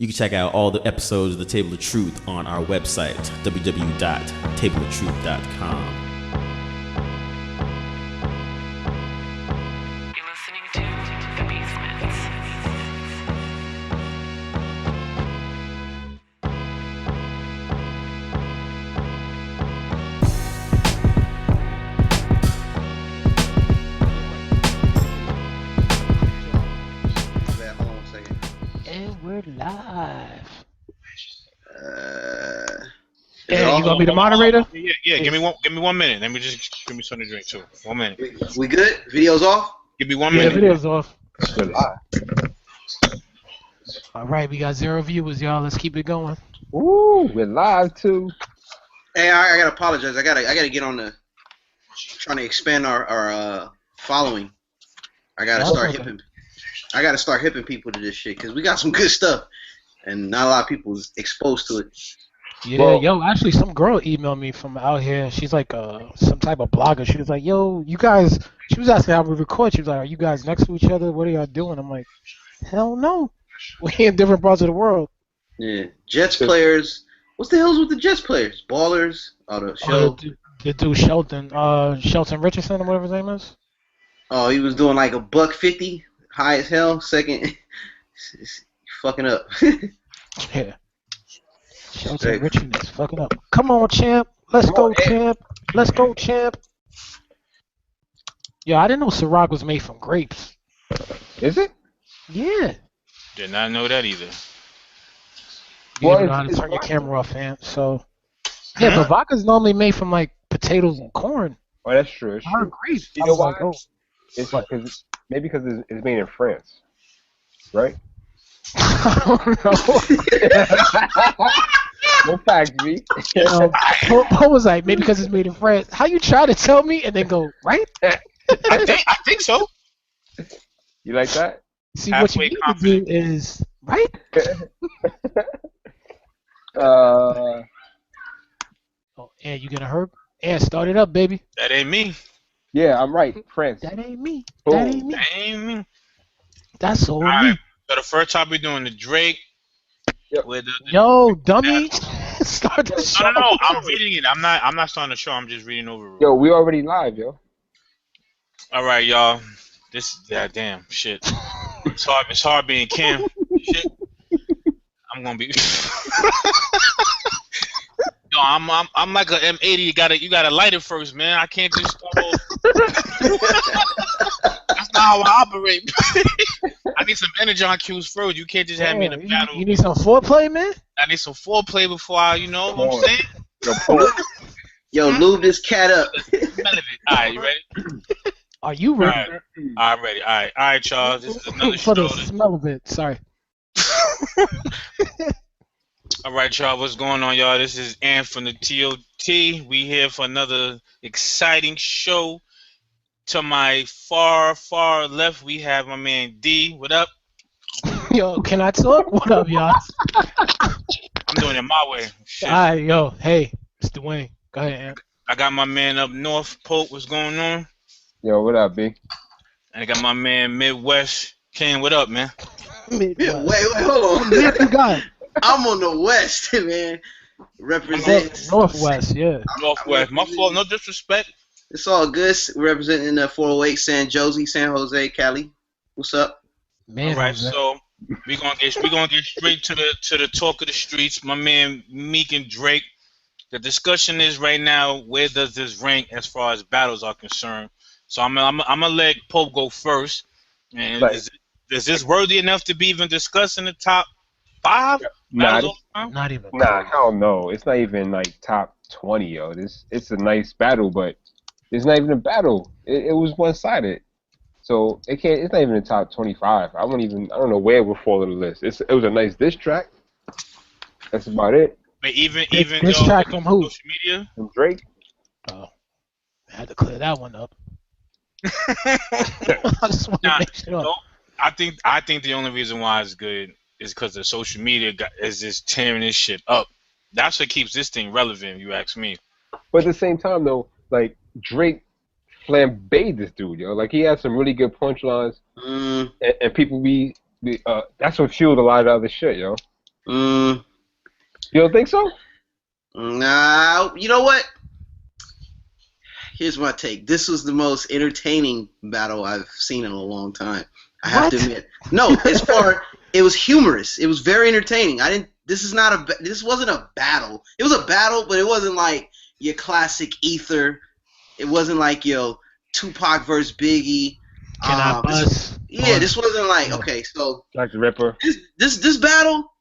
You can check out all the episodes of The Table of Truth on our website, www.tableoftruth.com. You're listening to The Basements. Hold on a second. And we're live. Yeah, You gonna be the moderator? Yeah. Give me 1 minute. Let me just give me something to drink too. 1 minute. we good? Video's off? Give me 1 Yeah, minute. video's off. We're live. All right, we got 0 viewers, y'all. Let's keep it going. Ooh, we're live too. Hey, I gotta apologize. I gotta get on the trying to expand our following. I gotta start hipping people to this shit because we got some good stuff, and not a lot of people is exposed to it. Yeah, Well- yo, actually, some girl emailed me from out here. She's like some type of blogger. She was like, yo, you guys, she was asking how we record. She was like, are you guys next to each other? What are y'all doing? I'm like, hell no. We're in different parts of the world. Yeah, Jets players. What's the hell's with the Jets players? Ballers. Oh, the show. The dude Shelton Richardson or whatever his name is. Oh, he was doing like $150, high as hell. Second, fucking up. Yeah. Shelton Hey. Richardson is fucking up. Come on, champ. Let's go, champ. Let's go, champ. Yo, I didn't know Ciroc was made from grapes. Is it? Yeah. Did not know that either. You Well, don't know how to it's turn your vodka. camera off, man. So, yeah, but vodka's normally made from like potatoes and corn. Oh, that's true. It's Not true. grapes. You I know was why? like, oh. It's because it's made in France, right? I don't know. No facts, B. What was like? Maybe because it's made in France. How you try to tell me and then go right? I think so. You like that? See, what you Halfway need confident. to do is right. Uh, Oh, and you gonna hurt? And start it up, baby. That ain't me. yeah, I'm right. France. That ain't me. Boom. That ain't me. That ain't me. That's all All right. me. So the first topic we're doing the Drake. Yep. With the Yo, dummy. Start the show. no. I'm reading it. I'm not starting the show. I'm just reading over it. Yo, we already live, yo. All right, y'all. Damn shit. It's hard being Kim. Shit. I'm gonna be. Yo, I'm like a M80. You gotta light it first, man. I can't just start off. That's not how I operate. I need some energy on cues first. You can't just have me in a battle. You need some foreplay, man. I need some foreplay before I, you know what I'm saying? Yo, pull it. Yo, lube this cat up. Smell of it. All right, you ready? Are you All ready right, I'm ready. All right, y'all. This is another for show. the smell of it? Sorry. All right, y'all. What's going on, y'all? This is Ann from the TOT. We here for another exciting show. To my far, far left, we have my man D. What up? Yo, can I talk? What up, y'all? I'm doing it my way. Shit. All right, yo, hey, it's Dwayne. Go ahead, Ant. I got my man up north, Pope. What's going on? Yo, what up, B? And I got my man Midwest, Ken. What up, man? Wait, hold on. You got I'm on the west, man. Represent. Northwest, yeah. Northwest. My fault. No disrespect. It's all good. We're representing the 408 San Jose, Cali. What's up? Man, All right, Jose. so we gonna get straight to the talk of the streets. My man Meek and Drake. The discussion is right now, where does this rank as far as battles are concerned? So I'm gonna let Pope go first. And Right. is this worthy enough to be even discussed in the top 5 Nah, battles all the time? Not even. Nah, hell no. It's not even like top 20, yo. It's a nice battle, but it's not even a battle. It was one-sided. So it's not even in the top 25. I don't know where it would fall on the list. It was a nice diss track. That's about it. But even This though track from who? social media. From Drake. Oh, I had to clear that one up. I just want to Nah, make sure. no, I think the only reason why it's good is because the social media is just tearing this shit up. That's what keeps this thing relevant, if you ask me. But at the same time, though, like, Drake flambéed this dude, yo. Like, he had some really good punchlines, and people that's what fueled a lot of other shit, yo. Mm, You don't think so? nah, you know what? Here's my take. This was the most entertaining battle I've seen in a long time. I have to What? admit. No, as far it was humorous. It was very entertaining. I didn't. This wasn't a battle. It was a battle, but it wasn't like your classic Ether. It wasn't like Tupac versus Biggie. Can I bust? This wasn't like okay. So Like the Ripper. this battle,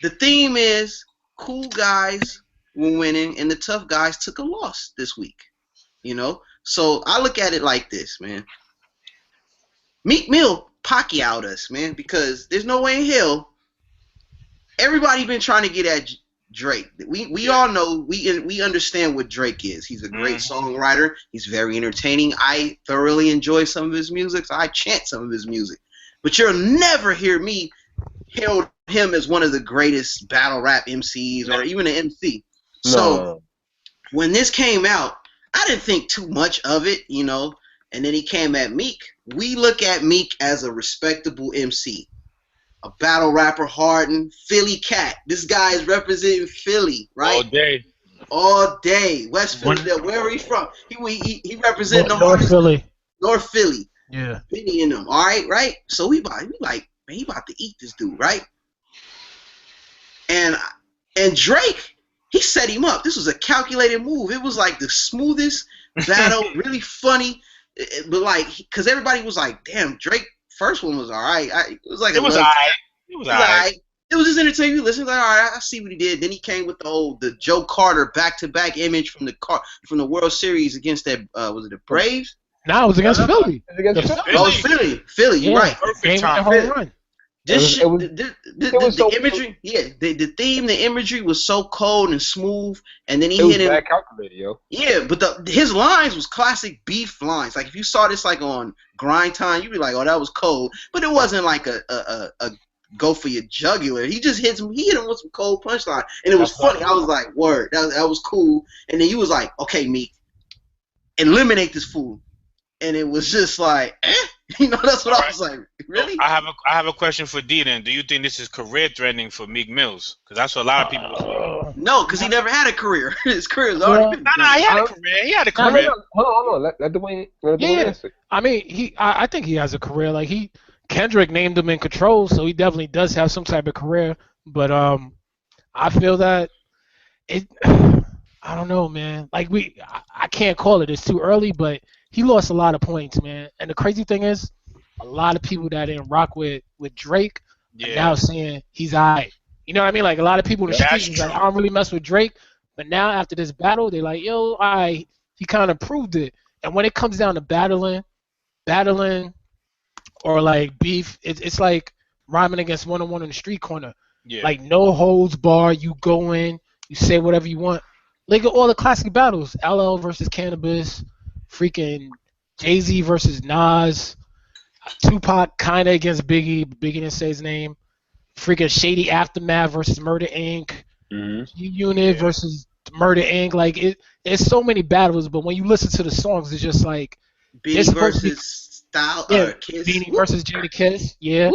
the theme is cool guys were winning and the tough guys took a loss this week. So I look at it like this, man. Meek Mill Pacquiao'd us, man, because there's no way in hell. Everybody been trying to get at Drake. We all know we understand what Drake is. He's a great songwriter. He's very entertaining. I thoroughly enjoy some of his music. So I chant some of his music, but you'll never hear me hail him as one of the greatest battle rap MCs or even an MC. No. So when this came out, I didn't think too much of it, and then he came at Meek. We look at Meek as a respectable MC, a battle rapper, hardened, Philly cat. This guy is representing Philly, right? All day. West Philly, wherever he's from. He representing the North Philly. North Philly. Yeah. Benny and them, all right? So we like, man, he about to eat this dude, right? And Drake, he set him up. This was a calculated move. It was like the smoothest battle, really funny, but like, because everybody was like, "Damn, Drake." First one was all right. It was like It was all right. It was all right. It was just entertaining. You listen, like, all right, I see what he did. Then he came with the Joe Carter back-to-back image from the World Series against that was it the Braves? No, it was against Philly. It was against Philly. Oh, Philly. You're right. Perfect Game-winning time. home run. The imagery, the theme, the imagery was so cold and smooth, and then he It was hit him. bad calculated, yo. Yeah, but his lines was classic beef lines. Like if you saw this like on Grind Time, you'd be like, "Oh, that was cold," but it wasn't like a go for your jugular. He just hit him. He hit him with some cold punchline, and it was funny. I was like, "Word, that was cool." And then he was like, "Okay, Meek, eliminate this fool," and it was just like, that's what I was like. Really? I have a question for D. Then, do you think this is career threatening for Meek Mills? Because that's what a lot of people. No, because he never had a career. His career's already been. Nah, he had a career. He had a career. Hold on. Let Dwayne answer. I mean, I think he has a career. Like Kendrick named him in Control, so he definitely does have some type of career. But I feel that I don't know, man. Like I can't call it. It's too early, but he lost a lot of points, man. And the crazy thing is, a lot of people that didn't rock with Drake are now saying he's alright. You know what I mean? Like a lot of people in the streets was like, I don't really mess with Drake. But now after this battle, they're like, yo, alright, he kind of proved it. And when it comes down to battling, or like beef, it's like rhyming against one-on-one in the street corner. Yeah. Like no holds bar, you go in, you say whatever you want. Look at all the classic battles: LL versus Cannabis, freaking Jay-Z versus Nas, Tupac kinda against Biggie, but Biggie didn't say his name. Freaking Shady Aftermath versus Murder Inc. G-Unit versus Murder Inc. Like it's so many battles, but when you listen to the songs, it's just like Beanie versus Kiss. Beanie versus Jada Kiss, yeah.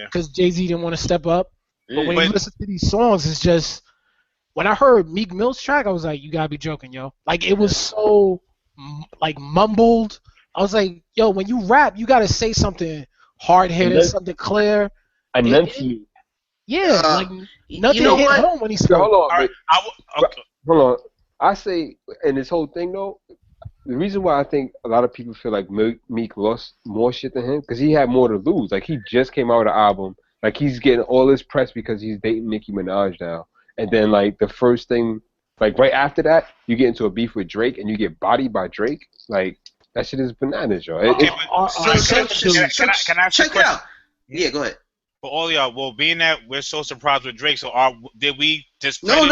Because Jay-Z didn't want to step up. But when you listen to these songs, it's just when I heard Meek Mill's track, I was like, you gotta be joking, yo. Like it was so like mumbled. I was like, yo, when you rap, you gotta say something hard hitting, something clear. Enunciate. Yeah, like nothing you know hit what? home when he spoke. Hold on. Okay. Hold on. I say, in this whole thing though, the reason why I think a lot of people feel like Meek lost more shit than him, because he had more to lose. Like he just came out with an album. Like he's getting all this press because he's dating Nicki Minaj now. And then like the first thing, like right after that, you get into a beef with Drake and you get bodied by Drake. Like that shit is bananas, yo. Okay, Can I ask check it out? Yeah, go ahead. For all y'all, well, being that we're so surprised with Drake, so did we just No.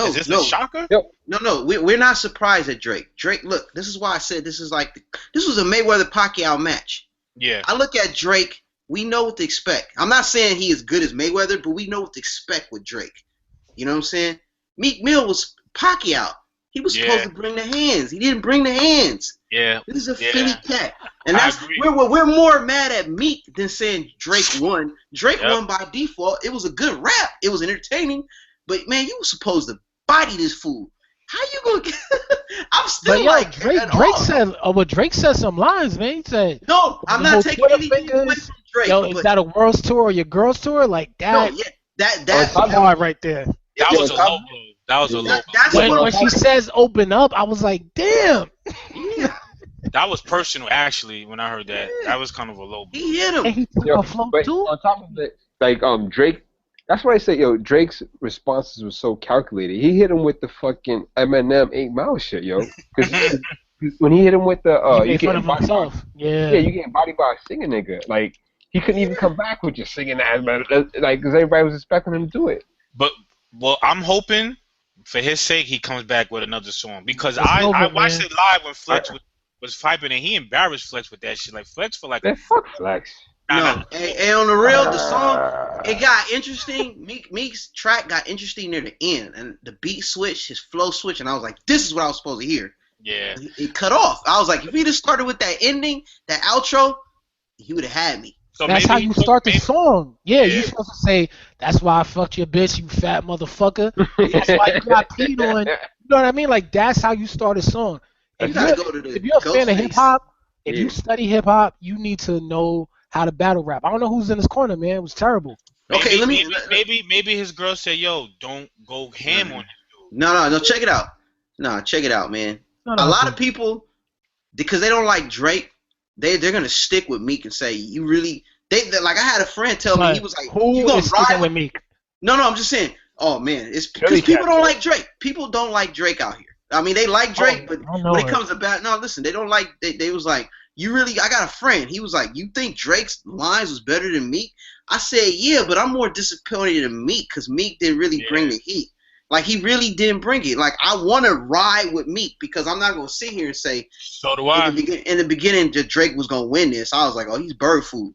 Is this a shocker? No. We're not surprised at Drake. Drake, look, this is why I said this was a Mayweather-Pacquiao match. Yeah. I look at Drake, we know what to expect. I'm not saying he is good as Mayweather, but we know what to expect with Drake. You know what I'm saying? Meek Mill was Pacquiao. He was supposed to bring the hands. He didn't bring the hands. Yeah. This is a Philly cat. And I that's agree. we're more mad at Meek than saying Drake won. Drake won by default. It was a good rap. It was entertaining. But man, you were supposed to body this fool. How you gonna get I'm still like Drake said some lines, man. He said, no, I'm not taking anything away from Drake. Yo, is that a world's tour or your girls tour? Like that. No, that's hard right there. That was a low blow. That was a low blow. When she says open up, I was like, damn. Yeah. That was personal, actually. When I heard that, that was kind of a low blow. He hit him. And he took a flow but too. on top of it, like Drake. That's why I say, yo, Drake's responses were so calculated. He hit him with the fucking Eminem 8 Mile shit, yo. Because when he hit him with the he made fun of himself. Yeah, you getting body by a singing nigga. Like he couldn't even come back with just singing that, like because everybody was expecting him to do it. But I'm hoping for his sake he comes back with another song because I watched it live when Flex was piping and he embarrassed Flex with that shit. Like Flex for like. Man, fuck Flex. No, and on the real, the song, it got interesting. Meek's track got interesting near the end, and the beat switch, his flow switch, and I was like, this is what I was supposed to hear. Yeah. It cut off. I was like, if he'd have started with that ending, that outro, he would have had me. So that's how you start the song. Yeah, you're supposed to say, that's why I fucked your bitch, you fat motherfucker. That's why you got peed on. You know what I mean? Like, that's how you start a song. If you're a fan of hip-hop, if you study hip-hop, you need to know how to battle rap. I don't know who's in his corner, man. It was terrible. Maybe his girl said, "Yo, don't go ham on it." No, check it out. No, check it out, man. A lot of people, because they don't like Drake, they're gonna stick with Meek and say, "You really?" They like I had a friend tell me he was like, "Who you gonna is sticking with Meek?" No, I'm just saying. Oh man, it's because people don't like Drake. People don't like Drake out here. I mean, they like Drake, but when it comes to listen, they don't like. They was like. I got a friend. He was like, you think Drake's lines was better than Meek? I said, yeah, but I'm more disappointed in Meek because Meek didn't really bring the heat. Like, he really didn't bring it. Like, I want to ride with Meek because I'm not going to sit here and say, so do I. In the beginning, Drake was going to win this. I was like, oh, he's bird food.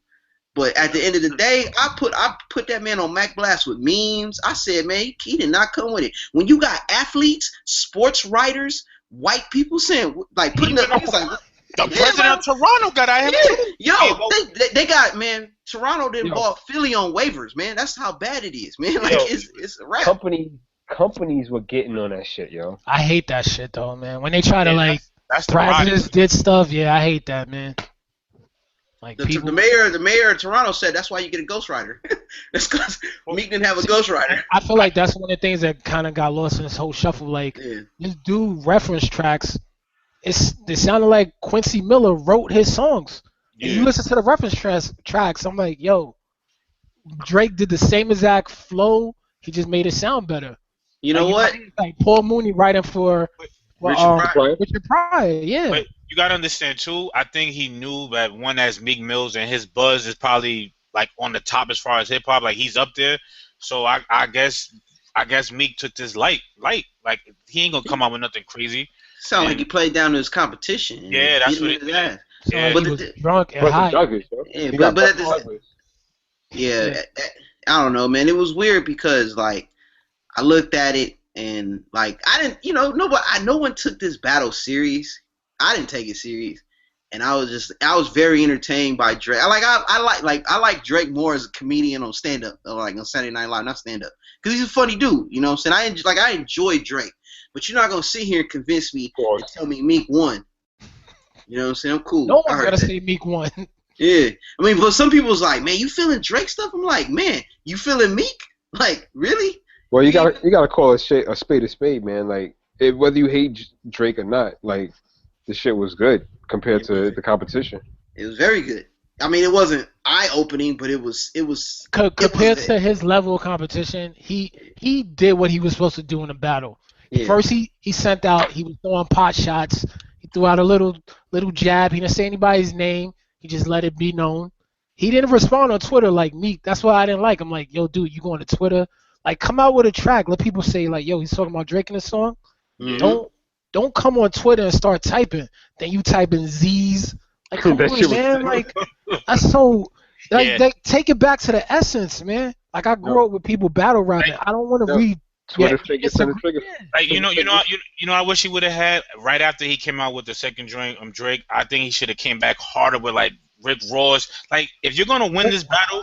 But at the end of the day, I put that man on Mac Blast with memes. I said, man, he did not come with it. When you got athletes, sports writers, white people saying, like, putting up, he's like, the president of Toronto got at him too. Yo, they got, man, Toronto didn't bought Philly on waivers, man. That's how bad it is, man. Like, it's a rap. Companies were getting on that shit, yo. I hate that shit, though, man. When they try to, Bradley did stuff, I hate that, man. Like the mayor of Toronto said that's why you get a ghostwriter. That's because Meek didn't have a ghostwriter. I feel like that's one of the things that kind of got lost in this whole shuffle. Like, this dude reference tracks. It sounded like Quincy Miller wrote his songs. Yeah. And you listen to the reference tracks, I'm like, yo, Drake did the same exact flow. He just made it sound better. You know what? Like Paul Mooney writing for Richard Pryor. Yeah. But you gotta understand too. I think he knew that one as Meek Mills and his buzz is probably like on the top as far as hip hop. Like he's up there. So I guess Meek took this light. Like he ain't gonna come out with nothing crazy. Sound like he played down to his competition. Yeah, that's what it is. Yeah, but he was drunk and high. I don't know, man. It was weird because like I looked at it and like I didn't, no one took this battle serious. I didn't take it serious, and I was very entertained by Drake. I like Drake more as a comedian on stand up, like on Saturday Night Live, not stand up, because he's a funny dude. You know what I'm saying? I enjoy Drake. But you're not going to sit here and convince me and tell me Meek won. You know what I'm saying? I'm cool. No one's going to say Meek won. Yeah. I mean, but some people's like, man, you feeling Drake stuff? I'm like, man, you feeling Meek? Like, really? Well, you gotta call a spade a spade, man. Like, whether you hate Drake or not, like, the shit was good compared to the competition. It was very good. I mean, it wasn't eye-opening, but it was compared to his level of competition, he did what he was supposed to do in a battle. Yeah. First, he sent out. He was throwing pot shots. He threw out a little jab. He didn't say anybody's name. He just let it be known. He didn't respond on Twitter like Meek. That's why I didn't like him. Like, yo, dude, you going to Twitter? Like, come out with a track. Let people say like, yo, he's talking about Drake in the song. Mm-hmm. Don't come on Twitter and start typing. Then you type in Z's. Like, come on, man. Like, that's so. Like, take it back to the essence, man. Like, I grew up with people battle rapping. I don't want to read Twitter fingers on the trigger. Like I wish he would have had right after he came out with the second joint. Drake. I think he should have came back harder with like Rick Ross. Like if you're gonna win this battle,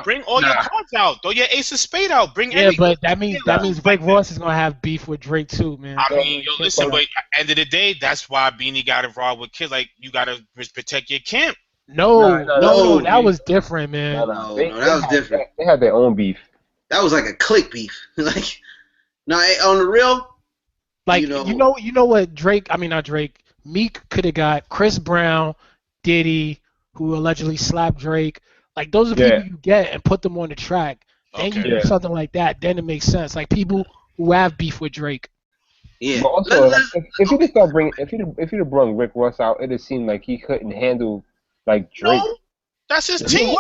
bring all your cards out. Throw your ace of spade out. Bring but that means Rick Ross is gonna have beef with Drake too, man. I mean, listen, but at the end of the day, that's why Beanie got involved with kids. Like you gotta protect your camp. No, that was different, man. No, that was different. They had their own beef. That was like a click beef. Like, no, on the real. Like, you know what Drake? I mean, not Drake. Meek could have got Chris Brown, Diddy, who allegedly slapped Drake. Like, those are people you get and put them on the track. Then you do something like that. Then it makes sense. Like people who have beef with Drake. Yeah. But also, if he just start bringing, if he'd have brought Rick Ross out, it'd seem like he couldn't handle like Drake. No. That's his team.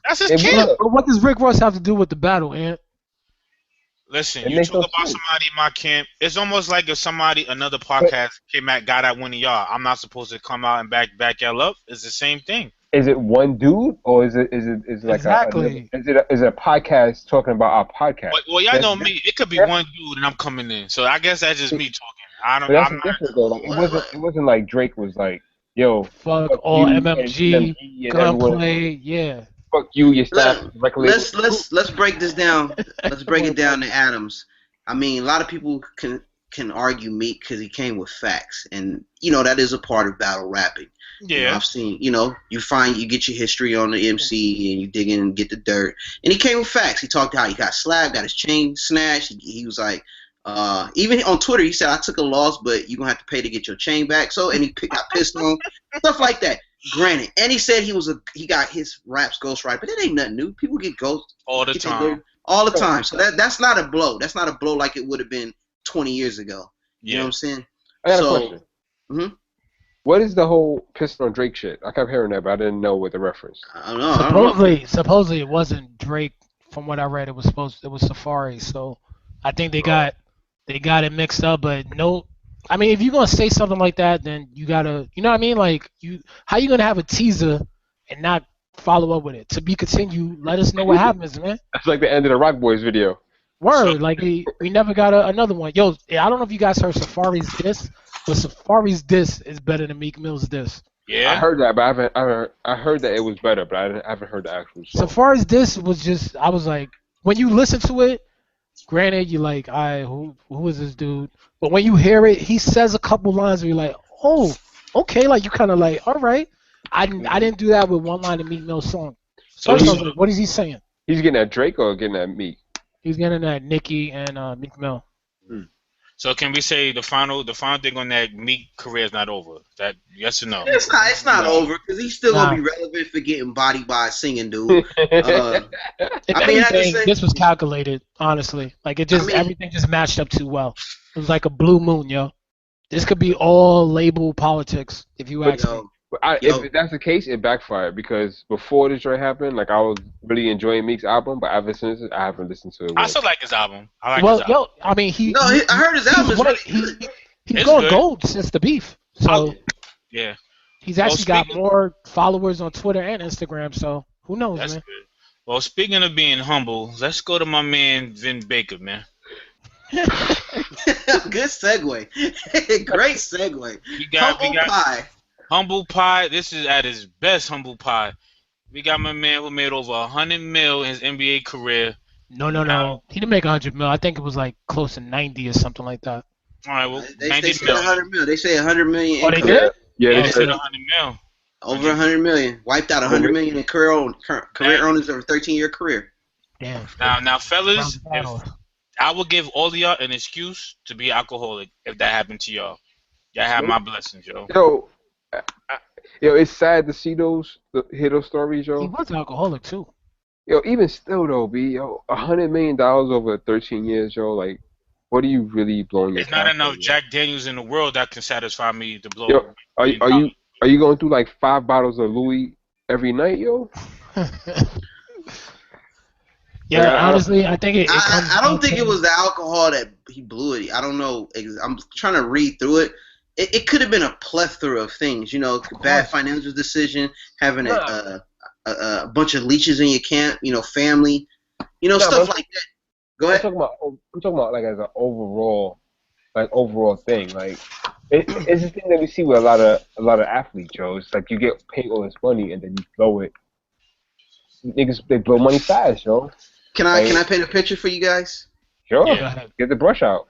That's his camp. But what does Rick Ross have to do with the battle, Ant? Listen, you talk about somebody in my camp. It's almost like if another podcast came at got at one of y'all. I'm not supposed to come out and back y'all up. It's the same thing. Is it one dude or is it like exactly? Is it a podcast talking about our podcast? Well, y'all know me. It could be one dude and I'm coming in. So I guess that's just me talking. I don't. That's different though. Like, it wasn't like Drake was like, yo, fuck all MMG, gunplay, yeah. Fuck you, your staff. Let's break this down. Let's break it down to atoms. I mean, a lot of people can argue Meek because he came with facts, and that is a part of battle rapping. Yeah, I've seen. You get your history on the MC, and you dig in and get the dirt. And he came with facts. He talked how he got slapped, got his chain snatched. He was like, even on Twitter, he said, "I took a loss, but you're gonna have to pay to get your chain back." So, and he got pissed on, stuff like that. Granted, and he said he got his raps ghostwriter, but it ain't nothing new. People get ghost all the time. So that's not a blow. That's not a blow like it would have been 20 years ago. You know what I'm saying? I got a question. Mm-hmm. What is the whole pissed on Drake shit? I kept hearing that, but I didn't know what the reference. I don't know. Supposedly it wasn't Drake. From what I read, it was Safari. So I think they got it mixed up, but no. I mean, if you're gonna say something like that, then you gotta, you know what I mean? Like, how you gonna have a teaser and not follow up with it? To be continued. Let us know what happens, man. That's like the end of the Rock Boys video. Word, like we never got another one. Yo, I don't know if you guys heard Safari's diss, but Safari's diss is better than Meek Mill's diss. Yeah, I heard that, but I heard that it was better, but I haven't heard the actual song. Safari's diss was just, I was like, when you listen to it, granted, you're like, who is this dude? But when you hear it, he says a couple lines where you're like, oh, okay, like you kind of like, all right. I didn't do that with one line of Meek Mill's song. So I was like, what is he saying? He's getting at Drake or getting at Meek? He's getting at Nicki and Meek Mill. So can we say the final thing on that Meek career is not over? That yes or no? It's not over because he's still gonna be relevant for getting bodied by a singing dude. This was calculated, honestly. Like everything just matched up too well. It was like a blue moon, yo. This could be all label politics if you ask me. If that's the case, it backfired because before this joint happened, like I was really enjoying Meek's album, but ever since I haven't listened to it. I still like his album. I mean, I heard his album. He's going gold since the beef. So yeah, he's actually got more followers on Twitter and Instagram. So who knows, man? Good. Well, speaking of being humble, let's go to my man Vin Baker, man. Good segue. Great segue. We got Pie. Humble Pie. This is at his best. Humble Pie. We got my man who made over $100 million in his NBA career. No. He didn't make $100 million. I think it was like close to 90 or something like that. All right, well, they say $100 million. They say $100 million. Oh, they did? Yeah, they said $100 million. Over $100 million. Wiped out $100 million in career earnings of a 13-year career. Damn. Now, fellas, I will give all of y'all an excuse to be alcoholic if that happened to y'all. Y'all have my blessings, yo. Yo, it's sad to see hear those stories, yo. He was alcoholic too. Yo, even still though, $100 million over 13 years, yo. Like, what are you really blowing your? There's not enough Jack Daniels in the world that can satisfy me to blow. Yo, are you going through like 5 bottles of Louis every night, yo? Yeah, honestly, I think it comes. I don't think it was the alcohol that he blew it. I don't know. I'm trying to read through it. It could have been a plethora of things, bad financial decision, having a bunch of leeches in your camp, family, stuff like that. Go I'm ahead. talking about like as an overall thing. Like it's the thing that we see with a lot of athletes, Joe. It's like you get paid all this money and then you blow it. Niggas they blow money fast, Joe. Can I Like paint a picture for you guys? sure, Yeah. Go ahead. get the brush out.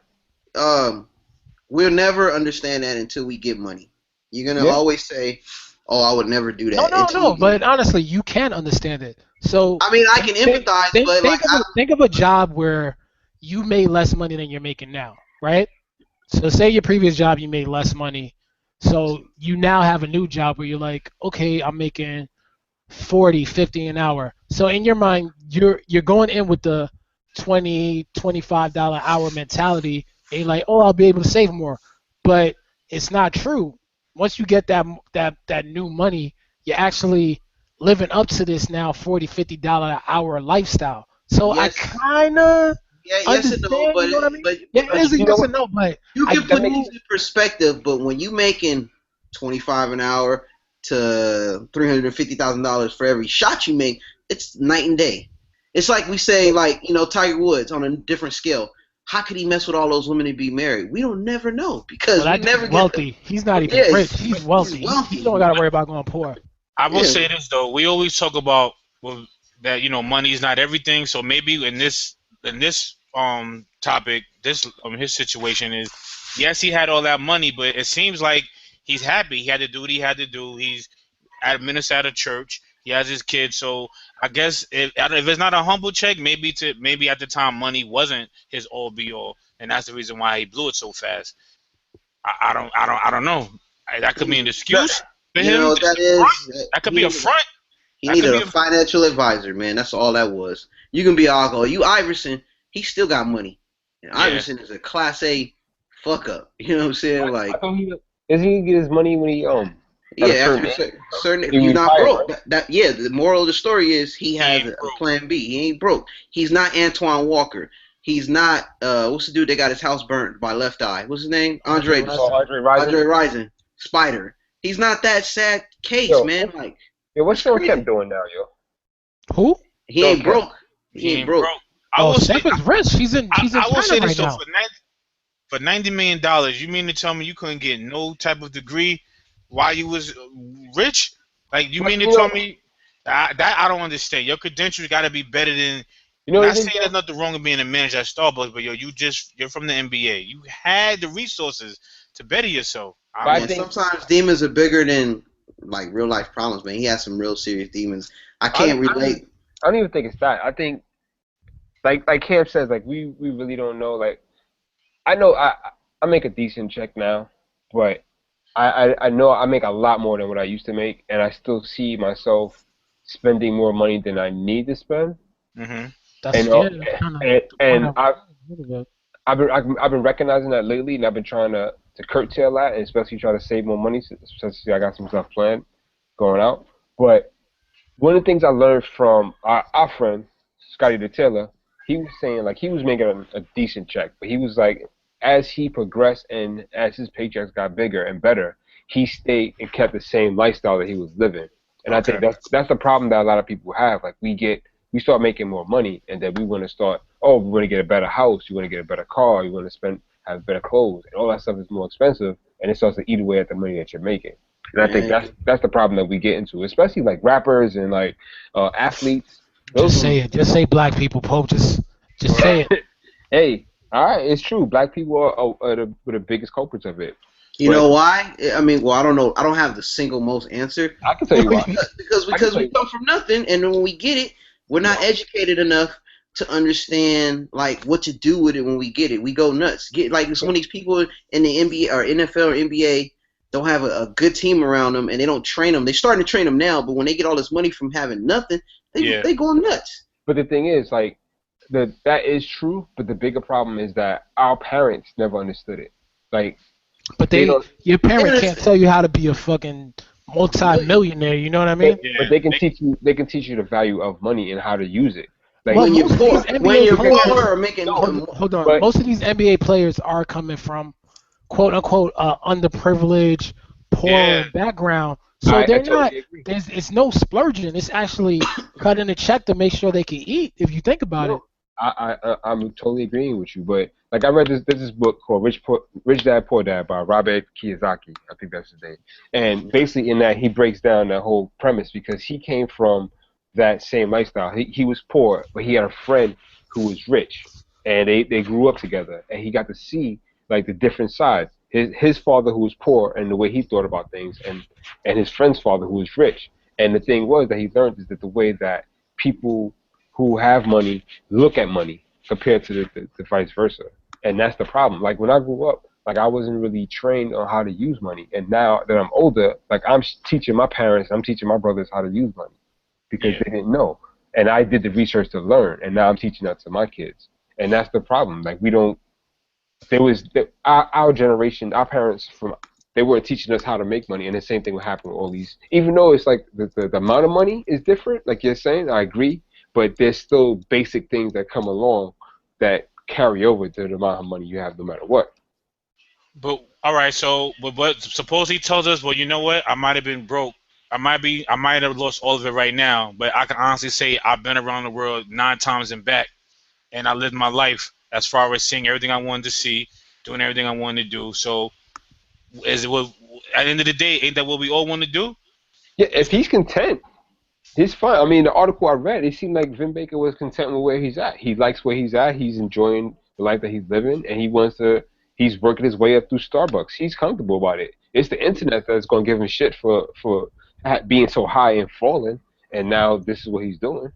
We'll never understand that until we get money. You're gonna Yeah. always say, "Oh, I would never do that." No, until you get but money. honestly, you can understand it. So I mean, I can empathize, but like, think of a job where you made less money than you're making now, right? So say your previous job you made less money, so you now have a new job where you're like, okay, I'm making 40, 50 an hour. So in your mind, you're going in with the 20, $25 hour mentality, and you're like, oh, I'll be able to save more. But it's not true. Once you get that new money, you're actually living up to this now 40, $50 an hour lifestyle. So I yes, kind of yeah, yes and understand, no, you know what I mean? but Yeah, it is a you know yes what? and no, but you I can put do. things in perspective. But when you making 25 an hour to $350,000 for every shot you make, it's night and day. It's like we say, like, Tiger Woods on a different scale. How could he mess with all those women and be married? We don't never know because Well, we that never dude's get. wealthy. He's not even Yeah, rich. He's wealthy. he's He wealthy. don't got to worry about going poor. I will Yeah. say this though, we always talk about well, that money is not everything. So maybe in this topic, this his situation is yes, he had all that money, but it seems like he's happy. He had to do what he had to do. He's at minister at a church. He has his kids. So I guess if it's not a humble check, maybe at the time money wasn't his all be all, and that's the reason why he blew it so fast. I don't know. That could be an excuse for You know him. what Just that a front. is? That could be a front. He That could needed be a financial advisor, man. That's all that was. You can be alcohol. You Iverson, he still got money. And Yeah. Iverson is a class A fuck up. You know what I'm saying? I Like, thought is he gonna get his money when he yeah, at a after certain certain, he he's not retired, broke. right? Yeah, the moral of the story is he has ain't a broke. plan B. He ain't broke. He's not Antoine Walker. He's not what's the dude that got his house burnt by Left Eye? What's his name? Andre Andre Rising. Andre Rison. Spider. He's not that sad case, Yo, man. Like, Yeah, what's Sean crazy. Kemp doing now, yo? Who? he ain't Okay. broke. He He ain't ain't broke. broke. I Oh, will say, Steph is rich. She's in I will say China this right though, now. for $90 million, you mean to tell me you couldn't get no type of degree while you was rich? Like you mean to tell me that I don't understand. Your credentials got to be better than. Not saying there's nothing wrong with being a manager at Starbucks, but you're from the NBA. You had the resources to better yourself. But I Man, think sometimes demons are bigger than like real life problems, man. He has some real serious demons. I can't relate. I don't even think it's that. I think like Cam says, like we really don't know. Like I know I make a decent check now, but I know I make a lot more than what I used to make, and I still see myself spending more money than I need to spend. Mm-hmm. That's And I've been recognizing that lately, and I've been trying to curtail that, and especially try to save more money. Especially I got some stuff planned going out. But one of the things I learned from our friend Scotty the Taylor, he was saying like he was making a decent check, but he was like as he progressed and as his paychecks got bigger and better, he stayed and kept the same lifestyle that he was living. And I think that's the problem that a lot of people have. Like we start making more money, and then we want to start. Oh, we want to get a better house. You want to get a better car. You want to have better clothes, and all that stuff is more expensive, and it starts to eat away at the money that you're making. And I think that's the problem that we get into, especially like rappers and like athletes. Just say it. Just say black people, Pope. Just say it. Hey, all right, it's true. Black people are the biggest culprits of it. You know why? I mean, well, I don't know. I don't have the single most answer. I can tell you why. Because we come from nothing, and when we get it, we're not educated enough to understand like what to do with it when we get it. We go nuts. Some of these people in the NBA or NFL or NBA don't have a good team around them, and they don't train them. They're starting to train them now, but when they get all this money from having nothing, they go nuts. But the thing is, like, that is true. But the bigger problem is that our parents never understood it. Like, but your parent can't tell you how to be a fucking multi-millionaire. You know what I mean? But they can teach you. They can teach you the value of money and how to use it. Like When you're poor, or making. Hold on. Most of these NBA players are coming from quote unquote underprivileged, poor background. So they're not. It's no splurging. It's actually cutting a check to make sure they can eat. If you think about it. I'm totally agreeing with you, but like I read this book called Rich Dad Poor Dad by Robert Kiyosaki. I think that's his name. And basically in that he breaks down that whole premise because he came from that same lifestyle. He was poor, but he had a friend who was rich, and they grew up together, and he got to see like the different sides. His father who was poor and the way he thought about things, and his friend's father who was rich. And the thing was that he learned is that the way that people who have money look at money compared to the vice versa. And that's the problem. Like when I grew up, like I wasn't really trained on how to use money. And now that I'm older, like I'm teaching my parents, I'm teaching my brothers how to use money because they didn't know. And I did the research to learn, and now I'm teaching that to my kids. And that's the problem. Like we don't, our generation, our parents they weren't teaching us how to make money, and the same thing would happen with all these. Even though it's like the amount of money is different, like you're saying, I agree, but there's still basic things that come along that carry over to the amount of money you have, no matter what. But all right, so but suppose he tells us, well, you know what? I might have been broke. I might have lost all of it right now, but I can honestly say I've been around the world 9 times and back, and I lived my life as far as seeing everything I wanted to see, doing everything I wanted to do. So, at the end of the day, ain't that what we all want to do? Yeah, if he's content, he's fine. I mean, the article I read, it seemed like Vin Baker was content with where he's at. He likes where he's at. He's enjoying the life that he's living, and he's working his way up through Starbucks. He's comfortable about it. It's the internet that's going to give him shit for being so high and falling, and now this is what he's doing.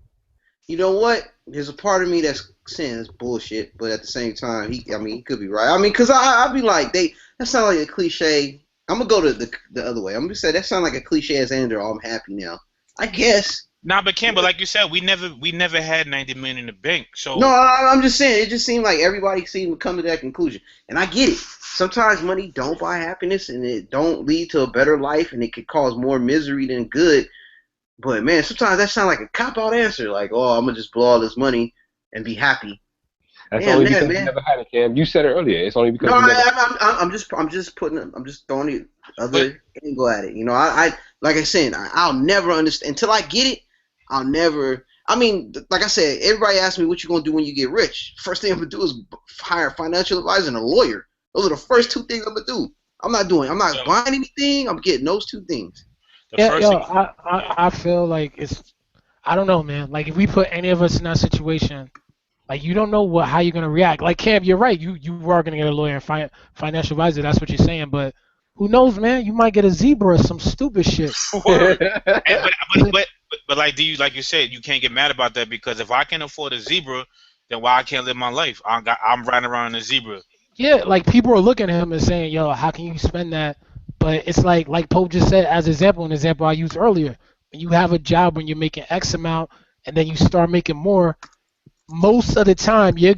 You know what? There's a part of me that's saying it's bullshit, but at the same time, he could be right. I mean, because I'd be like, that sounds like a cliche. I'm going to go to the other way. I'm going to say that sounds like a cliche as Ender. Oh, I'm happy now. I guess. Nah, but Ken, but like you said, we never had 90 million in the bank. So no, I'm just saying. It just seemed like everybody seemed to come to that conclusion, and I get it. Sometimes money don't buy happiness, and it don't lead to a better life, and it could cause more misery than good. But man, sometimes that sounds like a cop-out answer. Like, oh, I'm gonna just blow all this money and be happy. That's only because you never had it, Cam. You said it earlier. It's only because. No, I'm just throwing the other angle at it. You know, I like I said, I'll never understand until I get it. I'll never. I mean, like I said, everybody asks me what you gonna do when you get rich. First thing I'm gonna do is hire a financial advisor and a lawyer. Those are the first 2 things I'm gonna do. I'm not buying anything. I'm getting those 2 things. I feel like I don't know, man. Like if we put any of us in that situation, like you don't know how you're gonna react. Like Cam, you're right. You are gonna get a lawyer and financial advisor. That's what you're saying. But who knows, man? You might get a zebra or some stupid shit. But like you said, you can't get mad about that because if I can afford a zebra, then why I can't live my life? I'm riding around in a zebra. Yeah, like people are looking at him and saying, "Yo, how can you spend that?" But it's like Pope just said as an example I used earlier. When you have a job when you're making X amount and then you start making more, most of the time your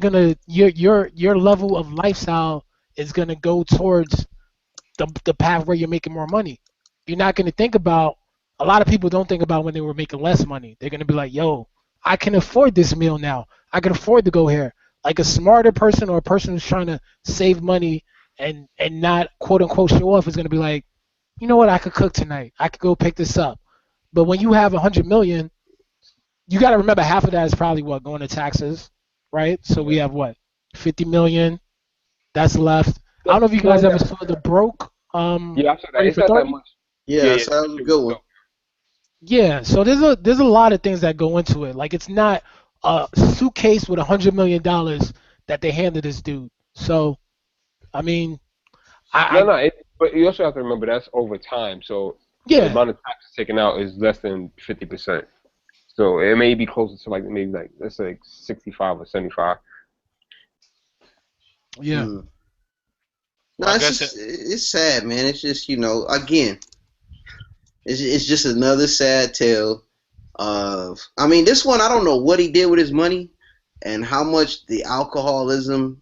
level of lifestyle is gonna go towards the path where you're making more money. You're not gonna think about. A lot of people don't think about when they were making less money. They're gonna be like, "Yo, I can afford this meal now. I can afford to go here." Like a smarter person or a person who's trying to save money and not quote unquote show off is gonna be like, you know what, I could cook tonight. I could go pick this up. But when you have 100 million, you got to remember half of that is probably going to taxes, right? So we have 50 million that's left. I don't know if you guys ever saw The Broke. Yeah, I saw that. It's not that much. Yeah, so that was a good one. Yeah, so there's a lot of things that go into it. Like it's not a suitcase with $100 million that they handed this dude. So, I mean, but you also have to remember that's over time. So the amount of taxes taken out is less than 50%. So it may be closer to let's say 65 or 75. Yeah. No, it's sad, man. It's just again, it's just another sad tale of. I mean, this one I don't know what he did with his money and how much the alcoholism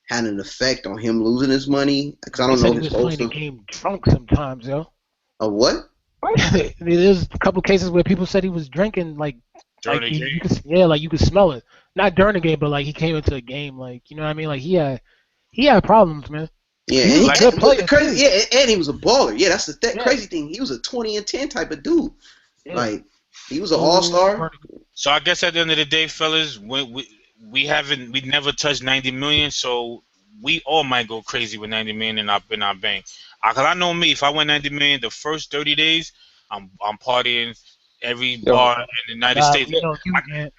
had an effect on him losing his money. Because I don't know. He was playing the game drunk sometimes, yo. A what? There's a couple cases where people said he was drinking during the game. You could smell it. Not during the game, but like he came into a game, like you know what I mean. Like he had problems, man. Yeah, and he was a baller. Yeah, that's the crazy thing. He was a 20 and 10 type of dude. Yeah. Like he was an all-star. So I guess at the end of the day, fellas, we never touched 90 million, so we all might go crazy with 90 million in our bank. Cause I know me, if I win 90 million the first 30 days, I'm partying every Yo, bar in the United States. You know,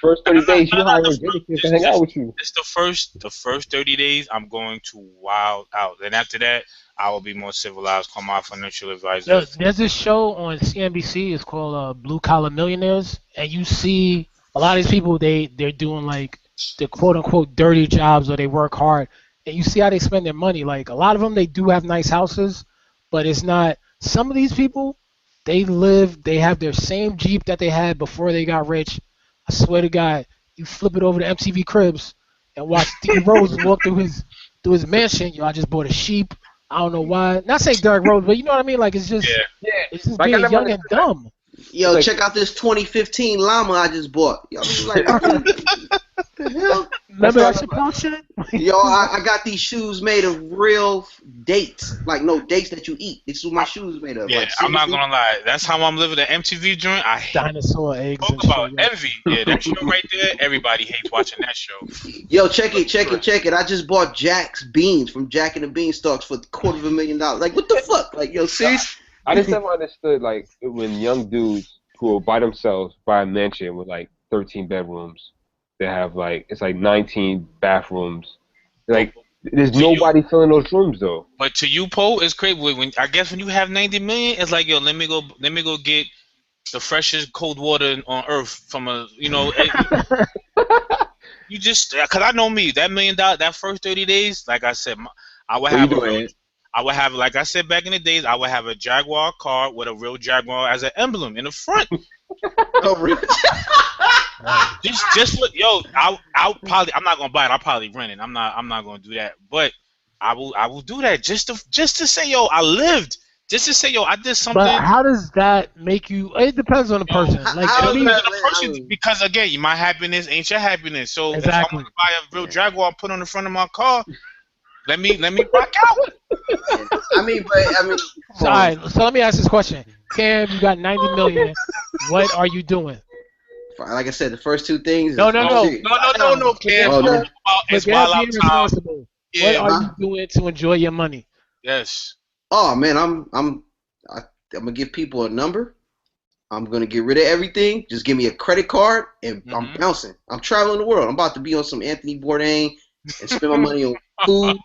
first 30 days, you hiring the Jadakiss to hang out with you. It's the first 30 days I'm going to wild out. Then after that, I will be more civilized. Call my financial advisor. there's this show on CNBC. It's called Blue Collar Millionaires, and you see a lot of these people. They're doing like the quote unquote dirty jobs, or they work hard, and you see how they spend their money. Like a lot of them, they do have nice houses, but it's not. Some of these people, they have their same Jeep that they had before they got rich. I swear to God, you flip it over to MTV Cribs and watch D Rose walk through his mansion. I just bought a sheep. I don't know why. Not saying Derrick Rose, but you know what I mean. Like it's just Like, being young and dumb. Yo, like, check out this 2015 llama I just bought. Yo, like, what the hell? Remember that Chappelle shit? Yo, I got these shoes made of real dates. Like, no, dates that you eat. This is what my shoes made of. Yeah, like, I'm not seriously. gonna lie. That's how I'm living the MTV joint. I hate Dinosaur eggs and talk about shit. envy. Yeah, that show right there. Everybody hates watching that show. Yo, check it. I just bought Jack's beans from Jack and the Beanstalks for $250,000. Like, what the fuck? Like, yo, serious? I just never understood, like, when young dudes who will by themselves buy a mansion with, like, 13 bedrooms, they have, like, it's like 19 bathrooms. Like, there's nobody filling those rooms, though. But to you, Poe, it's crazy. When I guess when you have 90 million, it's like, yo, let me go get the freshest cold water on earth from a, you just, cause I know me, that $1 million, that first 30 days, like I said, I would have, like I said back in the days, I would have a Jaguar car with a real Jaguar as an emblem in the front. Oh, really? just look, yo, I'll probably, I'm not gonna buy it. I'll probably rent it. I'm not gonna do that. But I will do that just to say, yo, I lived. Just to say, yo, I did something. But how does that make you? It depends on the person. Like how to me, does because again, my happiness ain't your happiness. So if I Exactly. want to buy a real Jaguar and put on the front of my car, let me rock out. I mean, so, all right. So let me ask this question: Cam, you got 90 million. What are you doing? like I said, the first two things. No, No, Cam. Oh, It's Forget while being I'm time. responsible. Yeah, What are you doing to enjoy your money? yes. Oh man, I'm gonna give people a number. I'm gonna get rid of everything. Just give me a credit card, and I'm bouncing. I'm traveling the world. I'm about to be on some Anthony Bourdain and spend my money on food.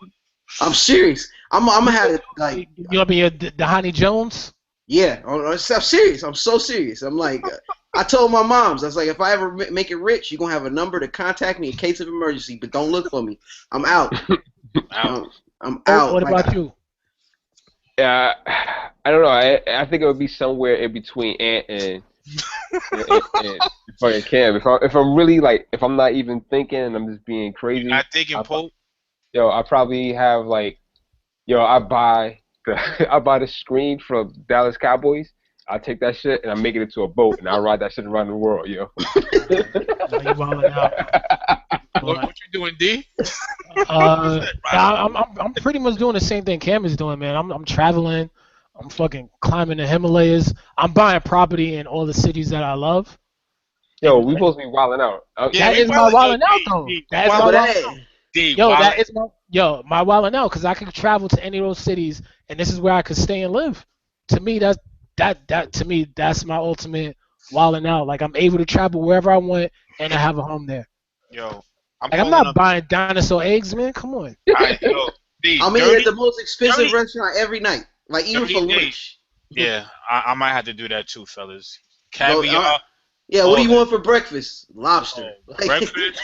I'm serious. I'm gonna have it like. You gonna be a Dahani Jones? Yeah, I'm serious. I'm so serious. I'm like, I told my moms, I was like, if I ever make it rich, you're gonna have a number to contact me in case of emergency, but don't look for me. I'm out. I'm out. What about you? Yeah, I don't know. I think it would be somewhere in between Ant and fucking Cam. If I'm really like, if I'm not even thinking and I'm just being crazy, I think in Pope. Yo, I probably have like, I buy the screen from Dallas Cowboys. I take that shit and I make it into a boat and I ride that shit around the world, yo. You wilding out. What you doing, D? I'm pretty much doing the same thing Cam is doing, man. I'm traveling. I'm fucking climbing the Himalayas. I'm buying property in all the cities that I love. Yo, we supposed to be wilding out. That is my wilding out, though. That is my wilding out. Yo, my wilding out, because I can travel to any of those cities, and this is where I could stay and live. To me, that's my ultimate wilding out. Like, I'm able to travel wherever I want, and I have a home there. Yo, I'm not buying dinosaur eggs, man. Come on. D, I'm eating at the most expensive restaurant every night, like even for lunch. Yeah, I might have to do that too, fellas. Caviar. Yeah, what do you want for breakfast? Lobster. Breakfast?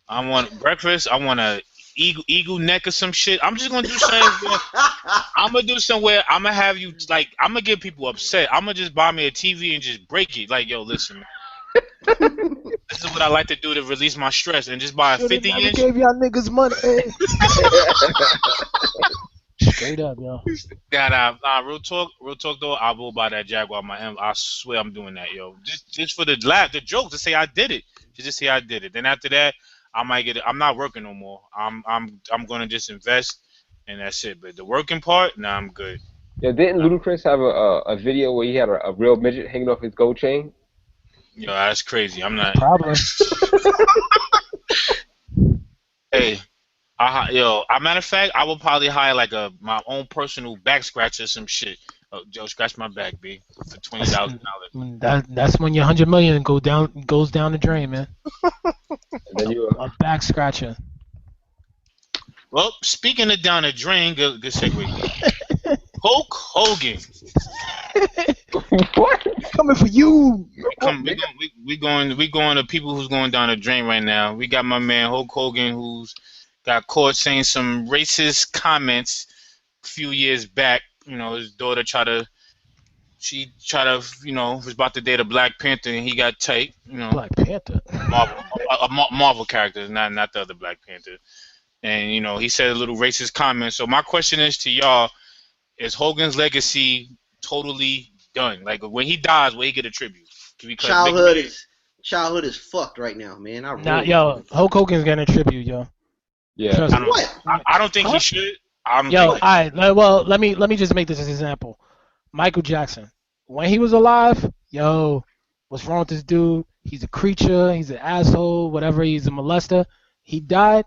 I want breakfast. I want a eagle neck or some shit. I'm just gonna do something. I'm gonna do somewhere. I'm gonna have you like. I'm gonna get people upset. I'm gonna just buy me a TV and just break it. Like, yo, listen, man. This is what I like to do to release my stress and just buy a 50-inch. I gave y'all niggas money. Straight up, yo. Nah, real talk though. I will buy that Jaguar. I swear I'm doing that, yo. Just for the joke to say I did it. Just say I did it. Then after that, I might get it. I'm not working no more. I'm gonna just invest, and that's it. But the working part, nah, I'm good. Yeah, didn't Ludacris have a video where he had a real midget hanging off his gold chain? Yo, that's crazy. I'm not. Problem. A matter of fact, I would probably hire like my own personal back scratcher or some shit. Oh, Joe, scratch my back, B, for $20,000. That's when your 100 million goes down the drain, man. And then you. A back scratcher. Well, speaking of down the drain, good segue. Hulk Hogan. What? Coming for you. We going to people who's going down the drain right now. We got my man Hulk Hogan who's got caught saying some racist comments a few years back. You know, his daughter was about to date a Black Panther and he got tight. You know, Black Panther. Marvel character, not the other Black Panther. And you know, he said a little racist comment. So my question is to y'all: is Hogan's legacy totally done? Like when he dies, will he get a tribute? Because childhood is fucked right now, man. Hulk Hogan's getting a tribute, yo. Yeah. Trust me. What? I don't think he should. Well, let me just make this as an example. Michael Jackson, when he was alive, what's wrong with this dude? He's a creature. He's an asshole. Whatever. He's a molester. He died.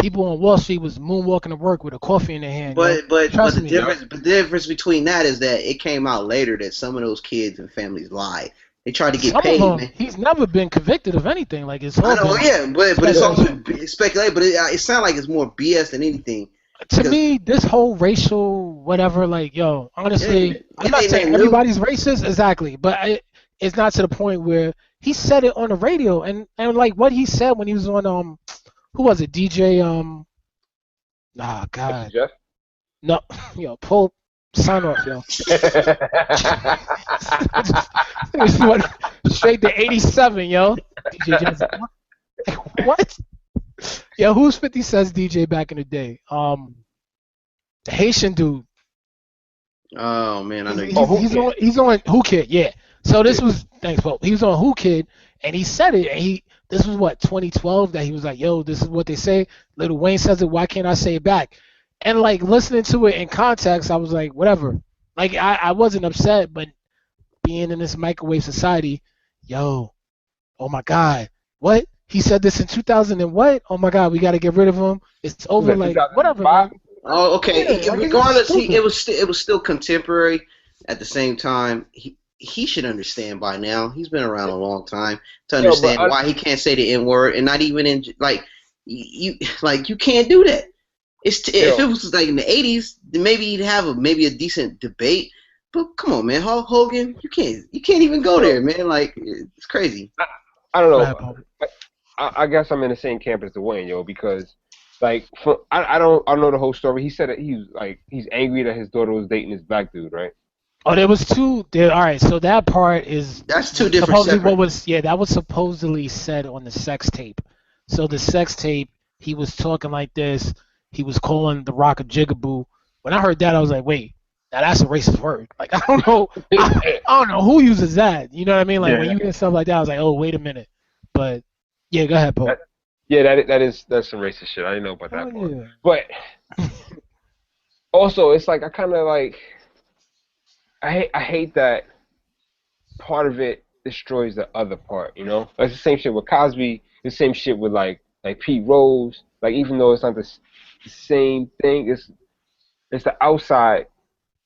People on Wall Street was moonwalking to work with a coffee in their hand. But the difference between that is that it came out later that some of those kids and families lied. They tried to get paid. Man. He's never been convicted of anything. Like it's all. I know, yeah, but it's also speculated. But it sounds like it's more BS than anything. To me, this whole racial whatever, like, honestly, I'm not saying everybody's racist, exactly, but it's not to the point where he said it on the radio, and like what he said when he was on who was it, DJ God, Jeff? No, pull sign off, straight to 87, DJ Jeff. What? Yeah, who's 50 Cent's DJ back in the day? The Haitian dude. Oh man, I know he's on Who Kid, yeah. So this was thanks, Pope. He was on Who Kid, and he said it, and this was what 2012 that he was like, "Yo, this is what they say." Lil Wayne says it. Why can't I say it back? And like listening to it in context, I was like, whatever. Like I wasn't upset, but being in this microwave society, oh my God, what? He said this in 2000 and what? Oh my God, we got to get rid of him. It's over. Like whatever. Man. Oh, okay. Yeah, regardless, it was still contemporary. At the same time, he should understand by now. He's been around a long time to understand why he can't say the N word and not even in you can't do that. If it was like in the 80s, then maybe he'd have a decent debate. But come on, man, Hulk Hogan, you can't even go there, man. Like it's crazy. I don't know. I guess I'm in the same camp as Dwayne, because like I don't know the whole story. He said that he's angry that his daughter was dating this black dude, right? Oh, there was two. All right, so that part that's two different. That was supposedly said on the sex tape. So the sex tape, he was talking like this. He was calling The Rock a jigaboo. When I heard that, I was like, wait, now that's a racist word. Like I don't know, I don't know who uses that. You know what I mean? Like when you hear stuff like that, I was like, oh, wait a minute. But yeah, go ahead, Pope. That's some racist shit. I didn't know about that part. Yeah. But also, it's like I kind of like I hate that part of it destroys the other part. Like the same shit with Cosby. The same shit with like Pete Rose. Like even though it's not the same thing, it's the outside.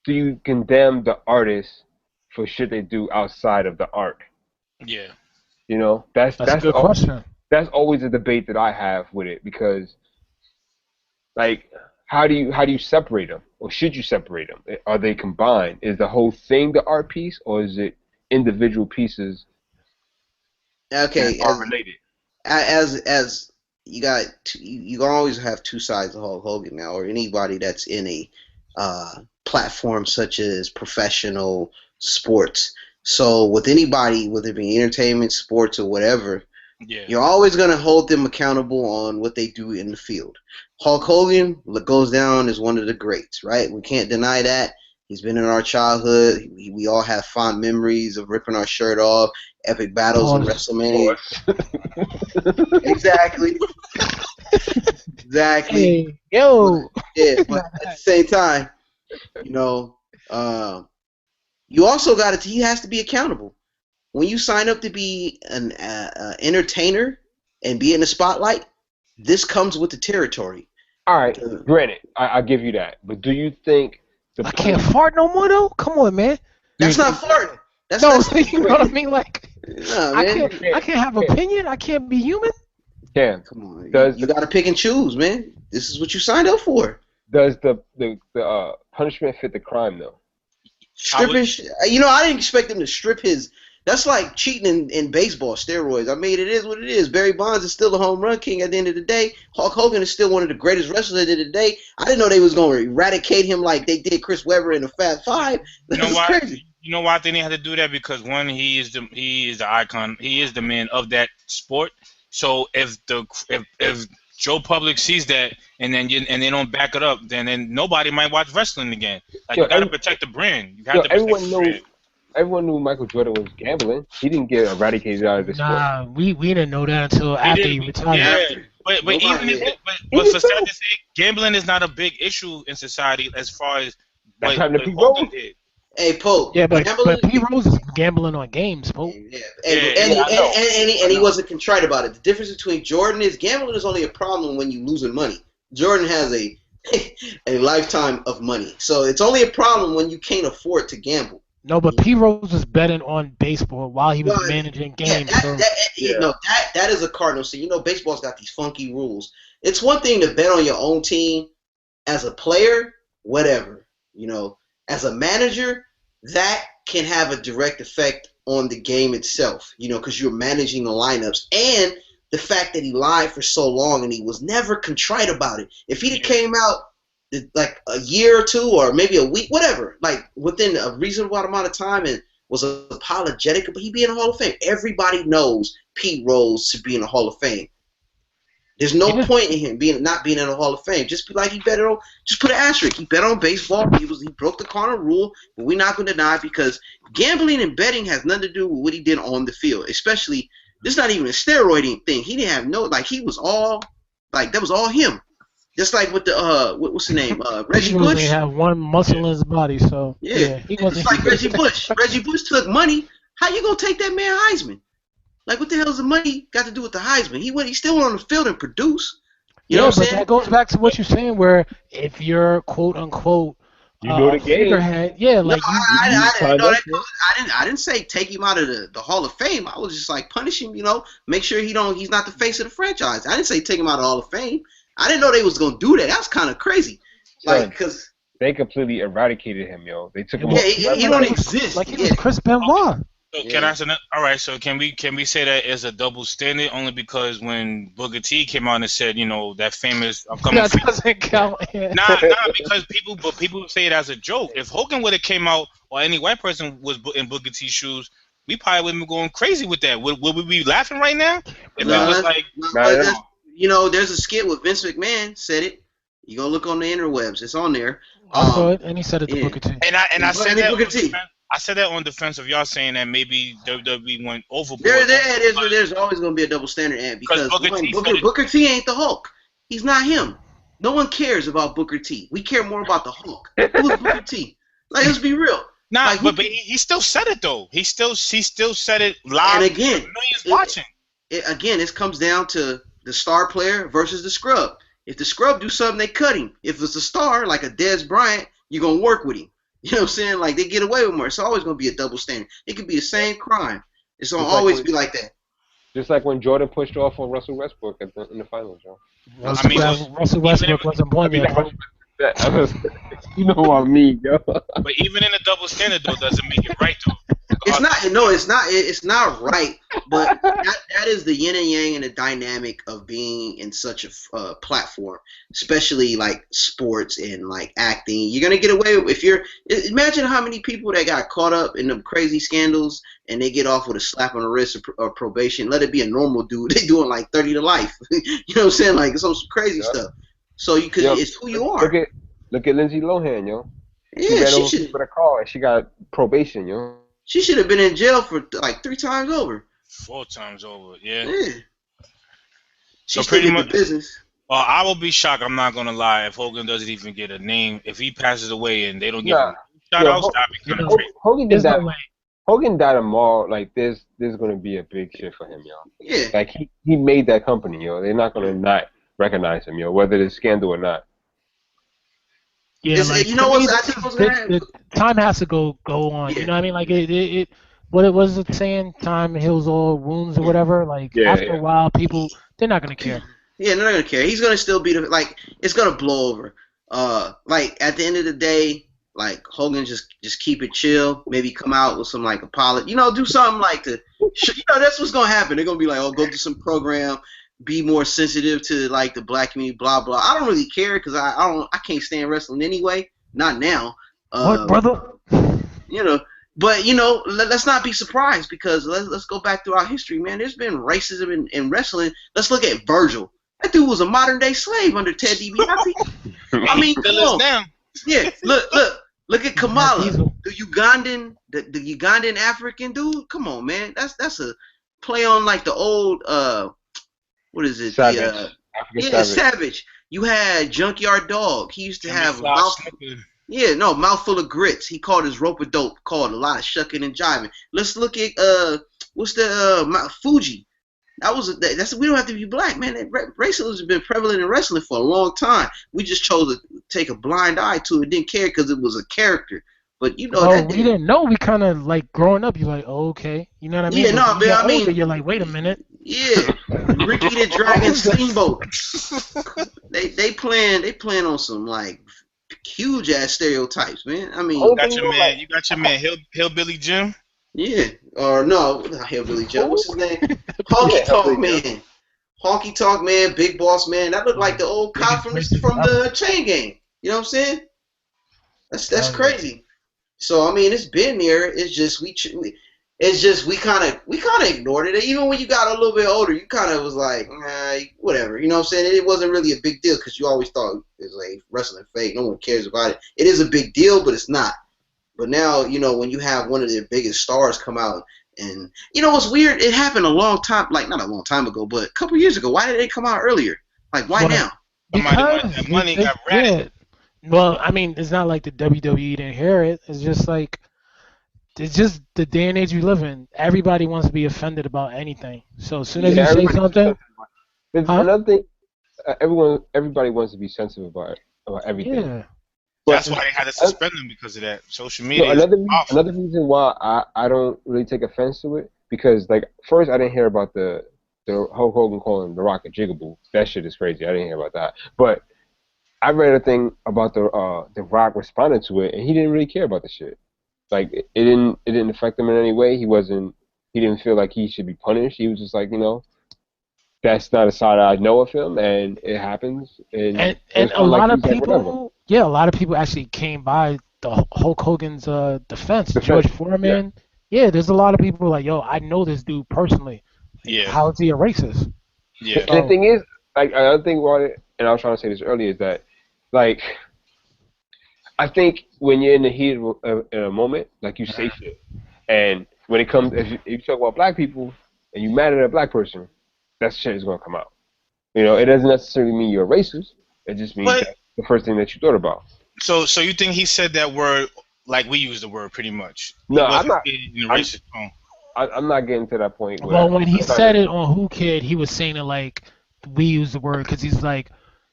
Do you condemn the artist for shit they do outside of the art? Yeah. That's a good question. That's always a debate that I have with it because, like, how do you separate them, or should you separate them? Are they combined? Is the whole thing the art piece, or is it individual pieces? Okay, that are related. As you always have two sides of Hulk Hogan now, or anybody that's in a platform such as professional sports. So with anybody, whether it be entertainment, sports, or whatever, you're always going to hold them accountable on what they do in the field. Hulk Hogan goes down as one of the greats, right? We can't deny that. He's been in our childhood. We all have fond memories of ripping our shirt off, epic battles in WrestleMania. Exactly. Hey, yo. Yeah, but at the same time, you also got he has to be accountable. When you sign up to be an entertainer and be in the spotlight, this comes with the territory. All right, granted, I give you that. But do you think I can't fart no more though. Come on, man. That's not farting. That's No, not. you know what I mean. Like, Nah, I man. can't have opinion. I can't be human. Cam, Come on. Does You got to pick and choose, man. This is what you signed up for. does the punishment fit the crime though? Stripping. You know, I didn't expect him to strip his. That's like cheating in baseball, steroids. I mean, it is what it is. Barry Bonds is still the home run king at the end of the day. Hulk Hogan is still one of the greatest wrestlers at the end of the day. I didn't know they was going to eradicate him like they did Chris Webber in the Fat Five. You know That's why? crazy. You know why I think they had to do that? Because one, he is the icon. He is the man of that sport. So if Joe Public sees that and then they don't back it up, then nobody might watch wrestling again. Like, you got to protect the brand. You have to protect the brand. Everyone knew Michael Jordan was gambling. He didn't get eradicated out of the sport. Nah, we didn't know that until after he retired. Yeah, but for sad to say, gambling is not a big issue in society as far as That's what happened to Hogan people. did. Hey, Pope. Yeah, but gambling, Pete Rose is gambling on games, Pope. Yeah. Yeah, And he wasn't contrite about it. The difference between Jordan is gambling is only a problem when you losing money. Jordan has a lifetime of money, so it's only a problem when you can't afford to gamble. No, but Pete Rose was betting on baseball while he was managing games. That is a cardinal sin. You know, baseball's got these funky rules. It's one thing to bet on your own team as a player, whatever. You know, as a manager, that can have a direct effect on the game itself, you know, because you're managing the lineups. And the fact that he lied for so long and he was never contrite about it. If he'd came out like a year or two or maybe a week, whatever, like within a reasonable amount of time and was apologetic, but he'd be in the Hall of Fame. Everybody knows Pete Rose should be in the Hall of Fame. There's no point in him not being in the Hall of Fame. Just be like he bet on, just put an asterisk. He bet on baseball. He broke the corner rule, but we're not going to deny it because gambling and betting has nothing to do with what he did on the field. Especially, this is not even a steroid thing. He didn't have he was all that was all him. Just like with the what's the name? Reggie Bush. He have one muscle in his body, so yeah he wasn't. It's like Reggie Bush. Reggie Bush took money. How you gonna take that man Heisman? Like, what the hell does the money got to do with the Heisman? He still went on the field and produced. You know what I'm saying? That goes back to what you're saying, where if you're quote unquote you know the game. figurehead, like I didn't say take him out of the Hall of Fame. I was just like punish him. You know, make sure he's not the face of the franchise. I didn't say take him out of the Hall of Fame. I didn't know they was gonna do that. That's kind of crazy. Like, because they completely eradicated him, yo. They took him. Yeah, he don't exist. Like he was Chris Benoit. So can I say that? All right. So can we say that as a double standard only because when Booker T came out and said, you know, that famous I'm coming That doesn't count. Nah, because people say it as a joke. If Hogan would have came out or any white person was in Booker T's shoes, we probably would have been going crazy with that. Would we be laughing right now? If it was like, you know, there's a skit with Vince McMahon said it. You go look on the interwebs. It's on there. I saw it, and he said it to Booker T. And I said that. I said that on defense of y'all saying that maybe WWE went overboard. There's always going to be a double standard, and because Booker T ain't the Hulk. He's not him. No one cares about Booker T. We care more about the Hulk. Who's Booker T? Like, let's be real. Nah, like, but he still said it though. He still said it live. And again, millions watching. It comes down to the star player versus the scrub. If the scrub do something, they cut him. If it's a star like a Dez Bryant, you're gonna work with him. You know what I'm saying? Like, they get away with more. It's always going to be a double standard. It could be the same crime. It's going to always be like that. Just like when Jordan pushed off on Russell Westbrook in the finals, Joe. Russell Westbrook wasn't born yet. You know what I mean, yo. But even in a double standard, though, doesn't make it right, though. It's not. No, it's not. It's not right. But that is the yin and yang and the dynamic of being in such a platform, especially like sports and like acting. You're gonna get away with if you're. Imagine how many people that got caught up in them crazy scandals and they get off with a slap on the wrist or probation. Let it be a normal dude. They doing like 30 to life. You know what I'm saying? Like some crazy stuff. So you could. It's who you are. Look at Lindsay Lohan, yo. Yeah, she should. For the car, and she got probation, yo. She should have been in jail for like 3 times over. 4 times over, yeah. So pretty much business. Well, I will be shocked. I'm not gonna lie. If Hogan doesn't even get a name, if he passes away and they don't give him a shout out, stop becoming great. Hogan did that. Hogan died tomorrow. Like there's gonna be a big shit for him, yo. Yeah. Like he made that company, yo. They're not gonna not recognize him, whether there's scandal or not. Yeah, like you know to me, what I think was gonna happen? the time has to go on. Yeah. You know what I mean? Like it what it was it saying? Time heals all wounds or whatever. Like Yeah, after a yeah. while, people they're not gonna care. Yeah, they're not gonna care. He's gonna still be like it's gonna blow over. Like at the end of the day, like Hogan just keep it chill. Maybe come out with some like apology. Do something like that's what's gonna happen. They're gonna be like, oh, go do some program, be more sensitive to like the black community, blah blah. I don't really care because I can't stand wrestling anyway. Not now. What, brother? But let's not be surprised because let's go back through our history, man. There's been racism in wrestling. Let's look at Virgil. That dude was a modern day slave under Ted DiBiase. I mean, come on. Yeah, look at Kamala, the Ugandan African dude. Come on, man. That's a play on like the old what is it? Savage. Savage. You had Junkyard Dog. He used to have mouthful of grits. He called his rope a dope. Called a lot of shucking and jiving. Let's look at what's the Fuji. We don't have to be black, man. Racism has been prevalent in wrestling for a long time. We just chose to take a blind eye to it, didn't care because it was a character. But we didn't know. We kind of like growing up. You're like, oh, okay, you know what I mean? Yeah, no, but I mean, you're like, wait a minute. Yeah, Ricky the Dragon Steamboat. They playing on some like huge ass stereotypes, man. I mean, you got your man, Hillbilly Jim. Yeah, or no, not Hillbilly Jim. What's his name? Honky Tonk Man. Honky Tonk Man, Big Boss Man. That looked like the old cop from the Chain Gang. You know what I'm saying? That's crazy. So I mean, it's been there. It's just we kind of ignored it. Even when you got a little bit older, you kind of was like, whatever. You know what I'm saying? It wasn't really a big deal because you always thought it was like wrestling fake. No one cares about it. It is a big deal, but it's not. But now, when you have one of their biggest stars come out, and what's weird? It happened a long time, like not a long time ago, but a couple years ago. Why did it come out earlier? Like, why now? Because that money got ratted. Well, I mean, it's not like the WWE didn't hear it. It's just like, it's just the day and age we live in. Everybody wants to be offended about anything. So as soon as you say something, another thing, everybody wants to be sensitive about everything. Yeah. That's why they had to suspend them because of that. Social media. Another reason why I don't really take offense to it because like first I didn't hear about the Hulk Hogan calling The Rock a jigaboo. That shit is crazy. I didn't hear about that. But I read a thing about the Rock responding to it, and he didn't really care about the shit. Like it didn't affect him in any way. He didn't feel like he should be punished. He was just like, that's not a side I know of him, and it happens. And a lot of people, a lot of people actually came by the Hulk Hogan's defense. George Foreman. Yeah, there's a lot of people like, yo, I know this dude personally. Yeah. How is he a racist? Yeah. And the thing is, like another thing about it, and I was trying to say this earlier, is that like I think when you're in the heat of a moment, like you say shit, and when it comes, if you talk about black people and you mad at a black person, that shit is gonna come out. It doesn't necessarily mean you're a racist. It just means that's the first thing that you thought about. So you think he said that word like we use the word pretty much? No, I'm not. In a racist tone. I'm not getting to that point. Well, when he said it on Who Kid, he was saying it like we use the word because he's like,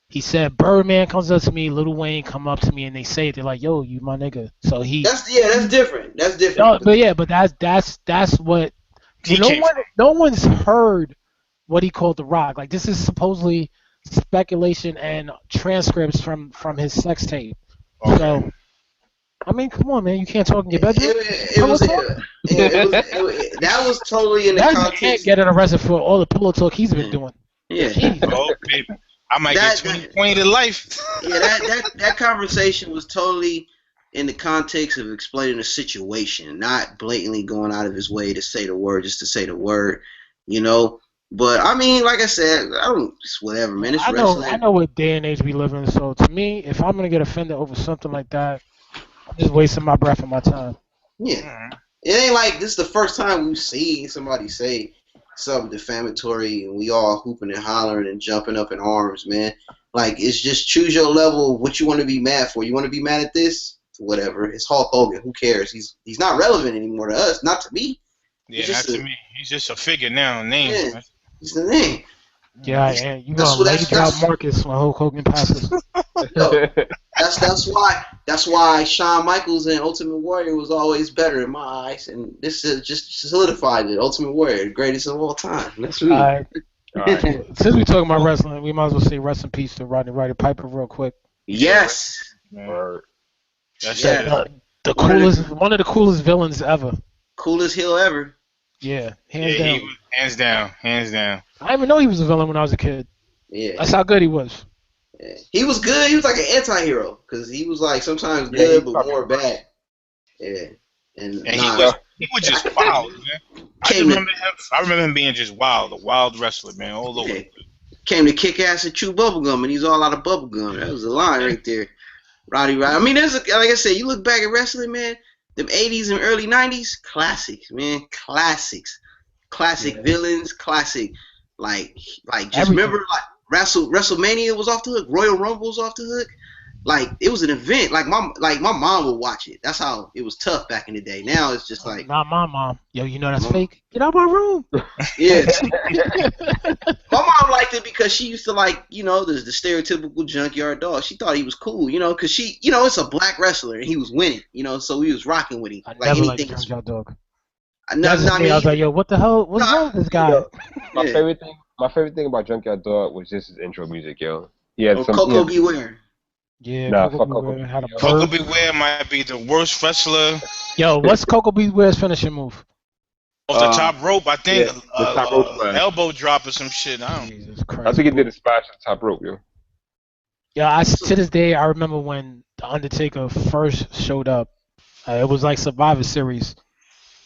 he said Birdman comes up to me, Lil Wayne come up to me, and they say it. They're like, "Yo, you my nigga." So that's different. That's different. No, but that's what. No one's heard what he called The Rock. Like this is supposedly speculation and transcripts from his sex tape. Okay. So, I mean, come on, man, you can't talk in your bedroom. That was totally in the context. Can't get arrested for all the pillow talk he's been doing. Yeah. Oh, baby. I might get 20 to life. Yeah, that conversation was totally in the context of explaining the situation, not blatantly going out of his way to say the word just to say the word, But I mean, like I said, it's whatever, man. It's wrestling. I know what day and age we live in. So to me, if I'm gonna get offended over something like that, I'm just wasting my breath and my time. Yeah, it ain't like this is the first time we've seen somebody say something defamatory and we all hooping and hollering and jumping up in arms, man. Like it's just choose your level of what you want to be mad for. You want to be mad at this? Whatever. It's Hulk Hogan. Who cares? He's not relevant anymore to us. Not to me. Yeah, not to me. He's just a figure now. Name. Yeah, he's the name. Yeah, and you That's gonna what lay that's down that's Marcus when Hulk Hogan passes. yo, that's why Shawn Michaels and Ultimate Warrior was always better in my eyes, and this is just solidified it. Ultimate Warrior, the greatest of all time. That's me. Alright, Alright. since we talking about wrestling, we might as well say rest in peace to Roddy Piper real quick. Yes, Man. Word. That Yeah. shit is The One of the- coolest, one of the coolest villains ever. coolest heel ever. Yeah, yeah, hands down. he was hands down, hands down. I didn't even know he was a villain when I was a kid. Yeah. That's how good he was. Yeah. He was good. He was like an anti-hero because he was like sometimes Yeah, good he's but more fucking- bad. Yeah, and And nah, he was just wild, man. I remember him being just wild, a wild wrestler, man, all over. yeah. Came to kick ass and chew bubblegum, and he's all out of bubblegum. That was a line right there. Roddy. I mean, like I said, you look back at wrestling, man. Them 80s and early 90s, classics, man, classics, classic villains, classic, like just Everything. remember like WrestleMania was off the hook, Royal Rumble was off the hook, like it was an event. Like my mom would watch it. That's how it was tough back in the day. Now it's just like, Not my mom. Yo, you know that's fake. Get out of my room. yeah. My mom liked it because she used to like, the stereotypical junkyard dog. She thought he was cool, because she, it's a black wrestler and he was winning, so we was rocking with him. I Like never liked anything. Junkyard Dog. Not, not me. me. I was like, yo, what the hell? What's Nah, wrong with this guy? Yo, my Yeah. favorite thing about Junkyard Dog was just his intro music, yo. He had Or some. Coco Beware. Yeah, Nah, Coco fuck Beware Coco. had a Coco bird. Beware might be the worst wrestler Yo, what's Coco Beware's finishing move? off the top rope. I think yeah, the top rope smash. elbow drop or some shit. I don't. Jesus Christ. I think he did a splash at the top rope, yo. Yeah, to this day, I remember when The Undertaker first showed up. It was like Survivor Series.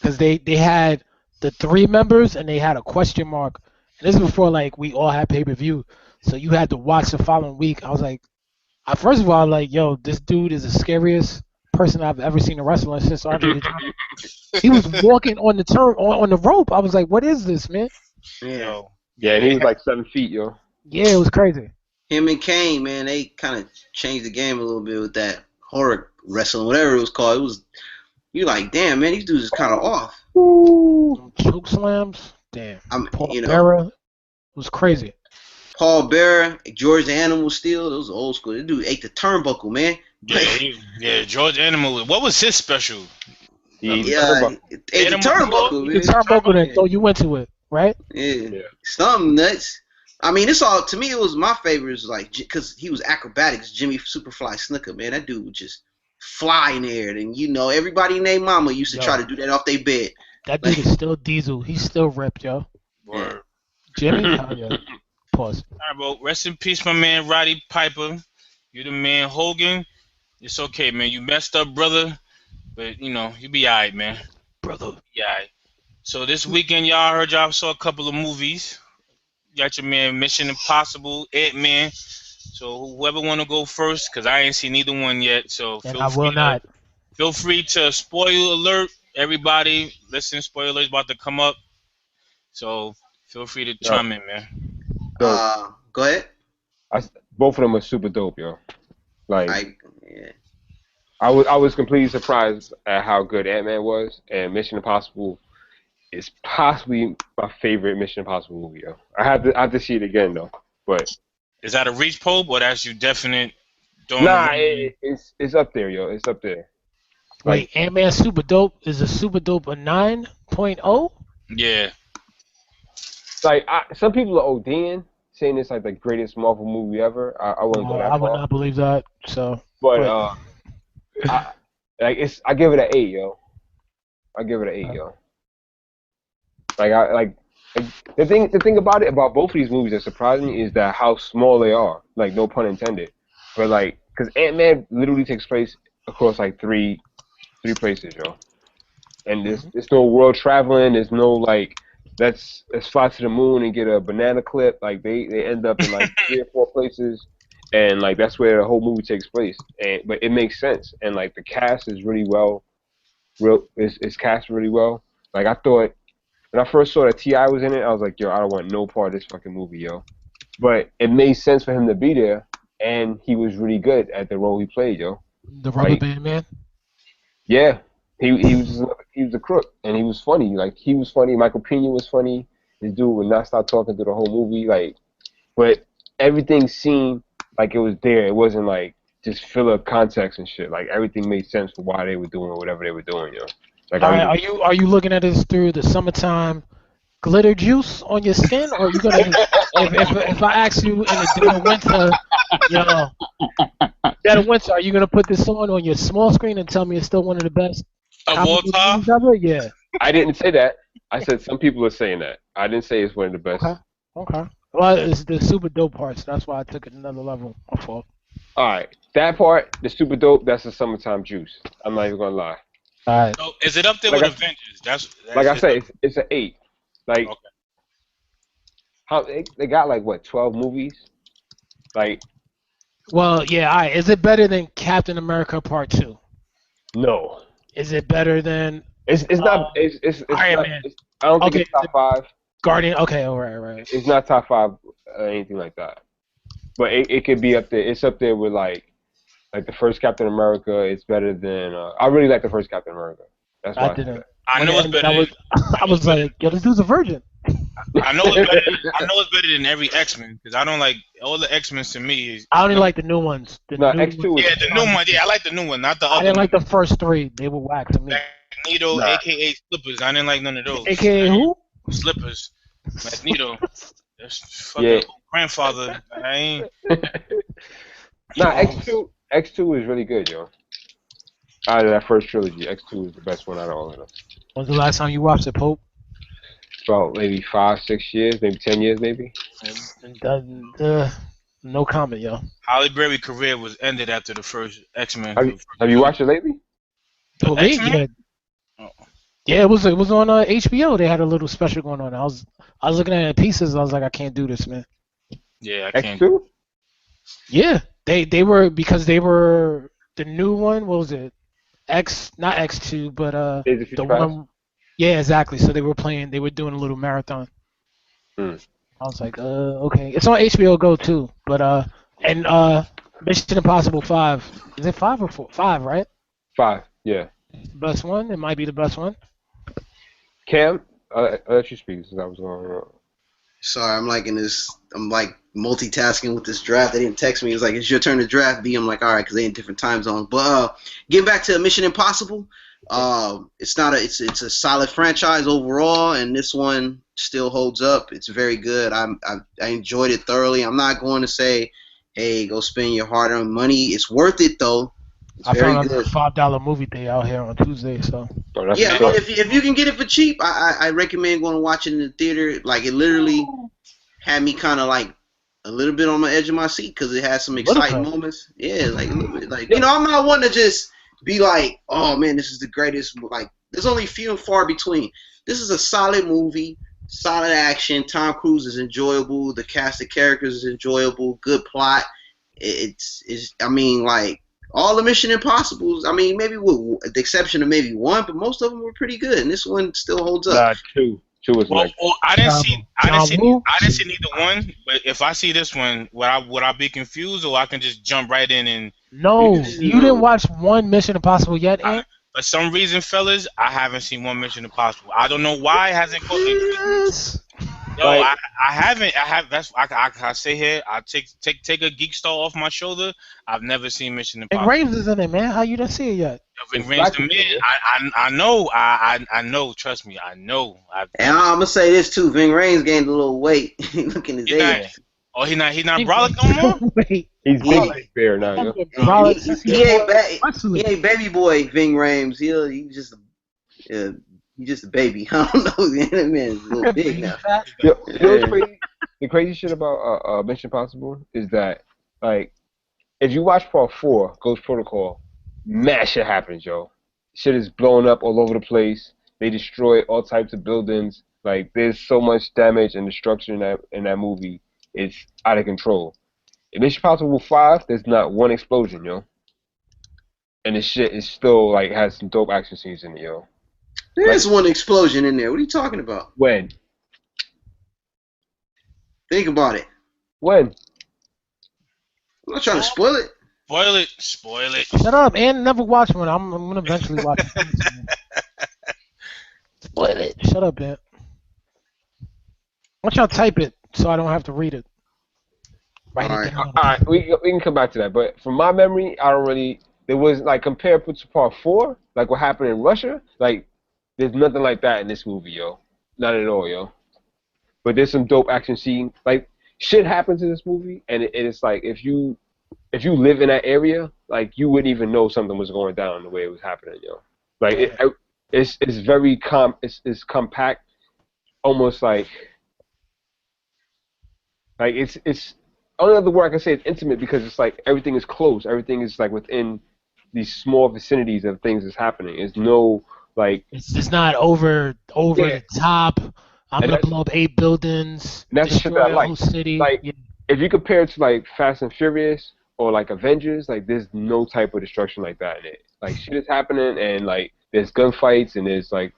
Because they had the 3 members and they had a question mark. And this is before, like, we all had pay-per-view. So you had to watch the following week. I was like, first of all, like, yo, this dude is the scariest person I've ever seen in wrestling since Andre the Giant. He was walking on the on the rope. I was like, what is this, man? Yeah. Yeah, and he was like 7 feet, yo. Yeah, it was crazy. Him and Kane, man, they kind of changed the game a little bit with that horror wrestling, whatever it was called. It was, you like, damn, man, these dudes is kind of off. Them choke slams. Damn. Paul Bearer was crazy. Paul Bearer, George the Animal Steel, those are old school. That dude ate the turnbuckle, man. Yeah, George Animal. What was his special? Yeah, ate the turnbuckle, man. The turnbuckle that throw you into it, right? Yeah. Something nuts. I mean, it's all, to me, it was my favorite, was like, because he was acrobatics, Jimmy Superfly Snuka, man. That dude would just fly in there. And, everybody and their mama used to try to do that off their bed. That dude is still Diesel. He's still ripped, yo. Word. Jimmy? Hell yeah. Pause. All right, bro. Rest in peace, my man, Roddy Piper. You the man, Hogan. It's okay, man. You messed up, brother. But, you be all right, man. Brother. Yeah. All right. So this weekend, y'all saw a couple of movies. You got your man Mission Impossible, Ant-Man. So whoever want to go first, because I ain't seen neither one yet. So And I will not. Feel free to spoil alert. Everybody, listen, spoiler alert's about to come up. So feel free to chime in, man. Go ahead. Both of them are super dope, yo. Like, Yeah. I was completely surprised at how good Ant-Man was, and Mission Impossible is possibly my favorite Mission Impossible movie, yo. I have to see it again though, but Is that a reach probe or that's you definite? It's up there, yo. It's up there. Wait, Ant-Man Super Dope? Is a Super Dope a 9.0? Yeah. Like some people are ODing, saying it's like the greatest Marvel movie ever. I wouldn't go that I would far. not believe that. So, But I give it an 8, yo. I give it an 8, yo. Like the thing about both of these movies that surprised me is that how small they are. Like, no pun intended. But like, because Ant-Man literally takes place across like three places, yo. And there's no world traveling. There's no like, let's fly to the moon and get a banana clip. Like they end up in like 3 or 4 places, and like that's where the whole movie takes place. But it makes sense, and like the cast is really well, it's cast really well. Like I thought when I first saw that T.I. was in it, I was like, yo, I don't want no part of this fucking movie, yo. But it made sense for him to be there, and he was really good at the role he played, yo. The Rubber Band Man? Yeah. He was a crook, and he was funny. Like, he was funny. Michael Pena was funny. This dude would not stop talking through the whole movie. Like, but everything seemed like it was there. It wasn't like just filler context and shit. Like everything made sense for why they were doing whatever they were doing, yo. Like All right, are you looking at this through the summertime glitter juice on your skin, or are you gonna if I ask you in the dead of winter, dead of winter, are you gonna put this on your small screen and tell me it's still one of the best Of all comic book time? movies ever? Yeah. I didn't say that. I said some people are saying that. I didn't say it's one of the best. Okay. Well, it's the super dope parts. That's why I took it another level. My fault. All right, that part, the super dope. That's the summertime juice. I'm not even gonna lie. All right. So is it up there Like with I- Avengers? That's Like I it. say, it's an 8. Like Okay. how they got like what 12 movies? Like Well, yeah. All right. Is it better than Captain America Part 2? no, Is it better than it's not. It's Iron not. Man. I don't think Okay, it's top 5. Guardian? Okay. All right. It's not top 5 or anything like that. But it could be up there. It's up there with like the first Captain America. It's better than. I really like the first Captain America. That's why I didn't. I know it's better. I was like, yo, this dude's a virgin. I know it's better. I know it's better than every X-Men because I don't like all the X-Men to me. I only like the new ones. The No, new X2 ones. Yeah, the new one. Yeah, I like the new one, not the I other didn't one. like the first 3. They were whack to me. Magneto, Nah. aka Slippers. I didn't like none of those. AKA who? Slippers. Magneto. That's fucking Yeah. grandfather. I ain't. Nah, X2 is really good, yo. Out of that first trilogy, X2 is the best one out of all of them. When's the last time you watched it, Pope? About maybe 5-6 years, maybe 10 years, maybe. No comment, yo. Halle Berry's career was ended after the first X-Men. Have you watched it lately? For me, X-Men? yeah. Yeah, it was on HBO. They had a little special going on. I was looking at it in pieces. I was like, I can't do this, man. Yeah, I can't. X2? Yeah, they were because they were the new one. What was it? Not X2, but Days of Future the Past? one. Yeah, exactly. So they were doing a little marathon. Hmm. I was like, okay. It's on HBO Go too, but and Mission Impossible 5. Is it 5 or 4? 5, right? 5, yeah. Best one. It might be the best one. Cam, I'll let you speak since I was going on. Sorry, I'm like multitasking with this draft. They didn't text me. It was like, it's your turn to draft B. I'm like, all right, because they in different time zones. But getting back to Mission Impossible, it's a solid franchise overall, and this one still holds up. It's very good. I enjoyed it thoroughly. I'm not going to say, hey, go spend your hard-earned money. It's worth it though. It's I very found good. a $5 movie day out here on Tuesday, so. Oh, that's Yeah, I what's mean, up. if you can get it for cheap, I recommend going to watch it in the theater. Like, it literally had me kind of like a little bit on the edge of my seat because it had some exciting moments. Yeah, like a little bit. Like, I'm not one to just be like, oh man, this is the greatest. Like, there's only few and far between. This is a solid movie, solid action. Tom Cruise is enjoyable. The cast of characters is enjoyable. Good plot. It's I mean, like, all the Mission Impossibles, I mean, maybe with the exception of maybe one, but most of them were pretty good, and this one still holds up. Nah, 2. 2 is Well, like. I didn't see Woo? neither one. But if I see this one, would I be confused, or I can just jump right in and? No, you didn't watch one Mission Impossible yet, Ant? For some reason, fellas, I haven't seen one Mission Impossible. I don't know why it hasn't caught me. Yes. Yo, I haven't. That's I say here. I take a geek star off my shoulder. I've never seen Mission And Impossible. Graves is in it, man. How you didn't see it yet? Ving Rhames to me, I know. I know. Trust me, I know. And I'm gonna say this too: Ving Rhames gained a little weight. Look in his age. Oh, he not brolic no more. Wait. He's big fair now, yo. He ain't baby boy Ving Rhames. He's just a baby. I don't know. That man's a little big now. Yo, you know what's crazy? The crazy shit about Mission Impossible is that, like, if you watch Part 4, Ghost Protocol, mad shit happens, yo. Shit is blowing up all over the place. They destroy all types of buildings. Like, there's so much damage and destruction in that movie. It's out of control. In Mission Impossible 5, there's not one explosion, yo. And the shit is still, like, has some dope action scenes in it, yo. There's one explosion in there. What are you talking about? When? Think about it. When? I'm not trying to spoil it. Spoil it. Shut up, Ant never watched one. I'm gonna eventually watch it. Spoil it. Shut up, Ant. Why don't y'all type it so I don't have to read it? Write All it right. down. All right, we can come back to that. But from my memory, I don't really. There was like compared to part 4, like what happened in Russia. Like there's nothing like that in this movie, yo. Not at all, yo. But there's some dope action scene. Like shit happens in this movie, and it's like if you live in that area, like you wouldn't even know something was going down the way it was happening, yo. Like it's very it's compact, almost like it's only other word I can say is intimate because it's like everything is close, everything is like within these small vicinities of things that's happening. It's no like It's just not over Yeah. the top. I'm And gonna that's- blow up 8 buildings, and that's the shit that I destroy a like. whole city. Like Yeah. if you compare it to like Fast and Furious or like Avengers, like there's no type of destruction like that in it. Like shit is happening and like there's gunfights and there's like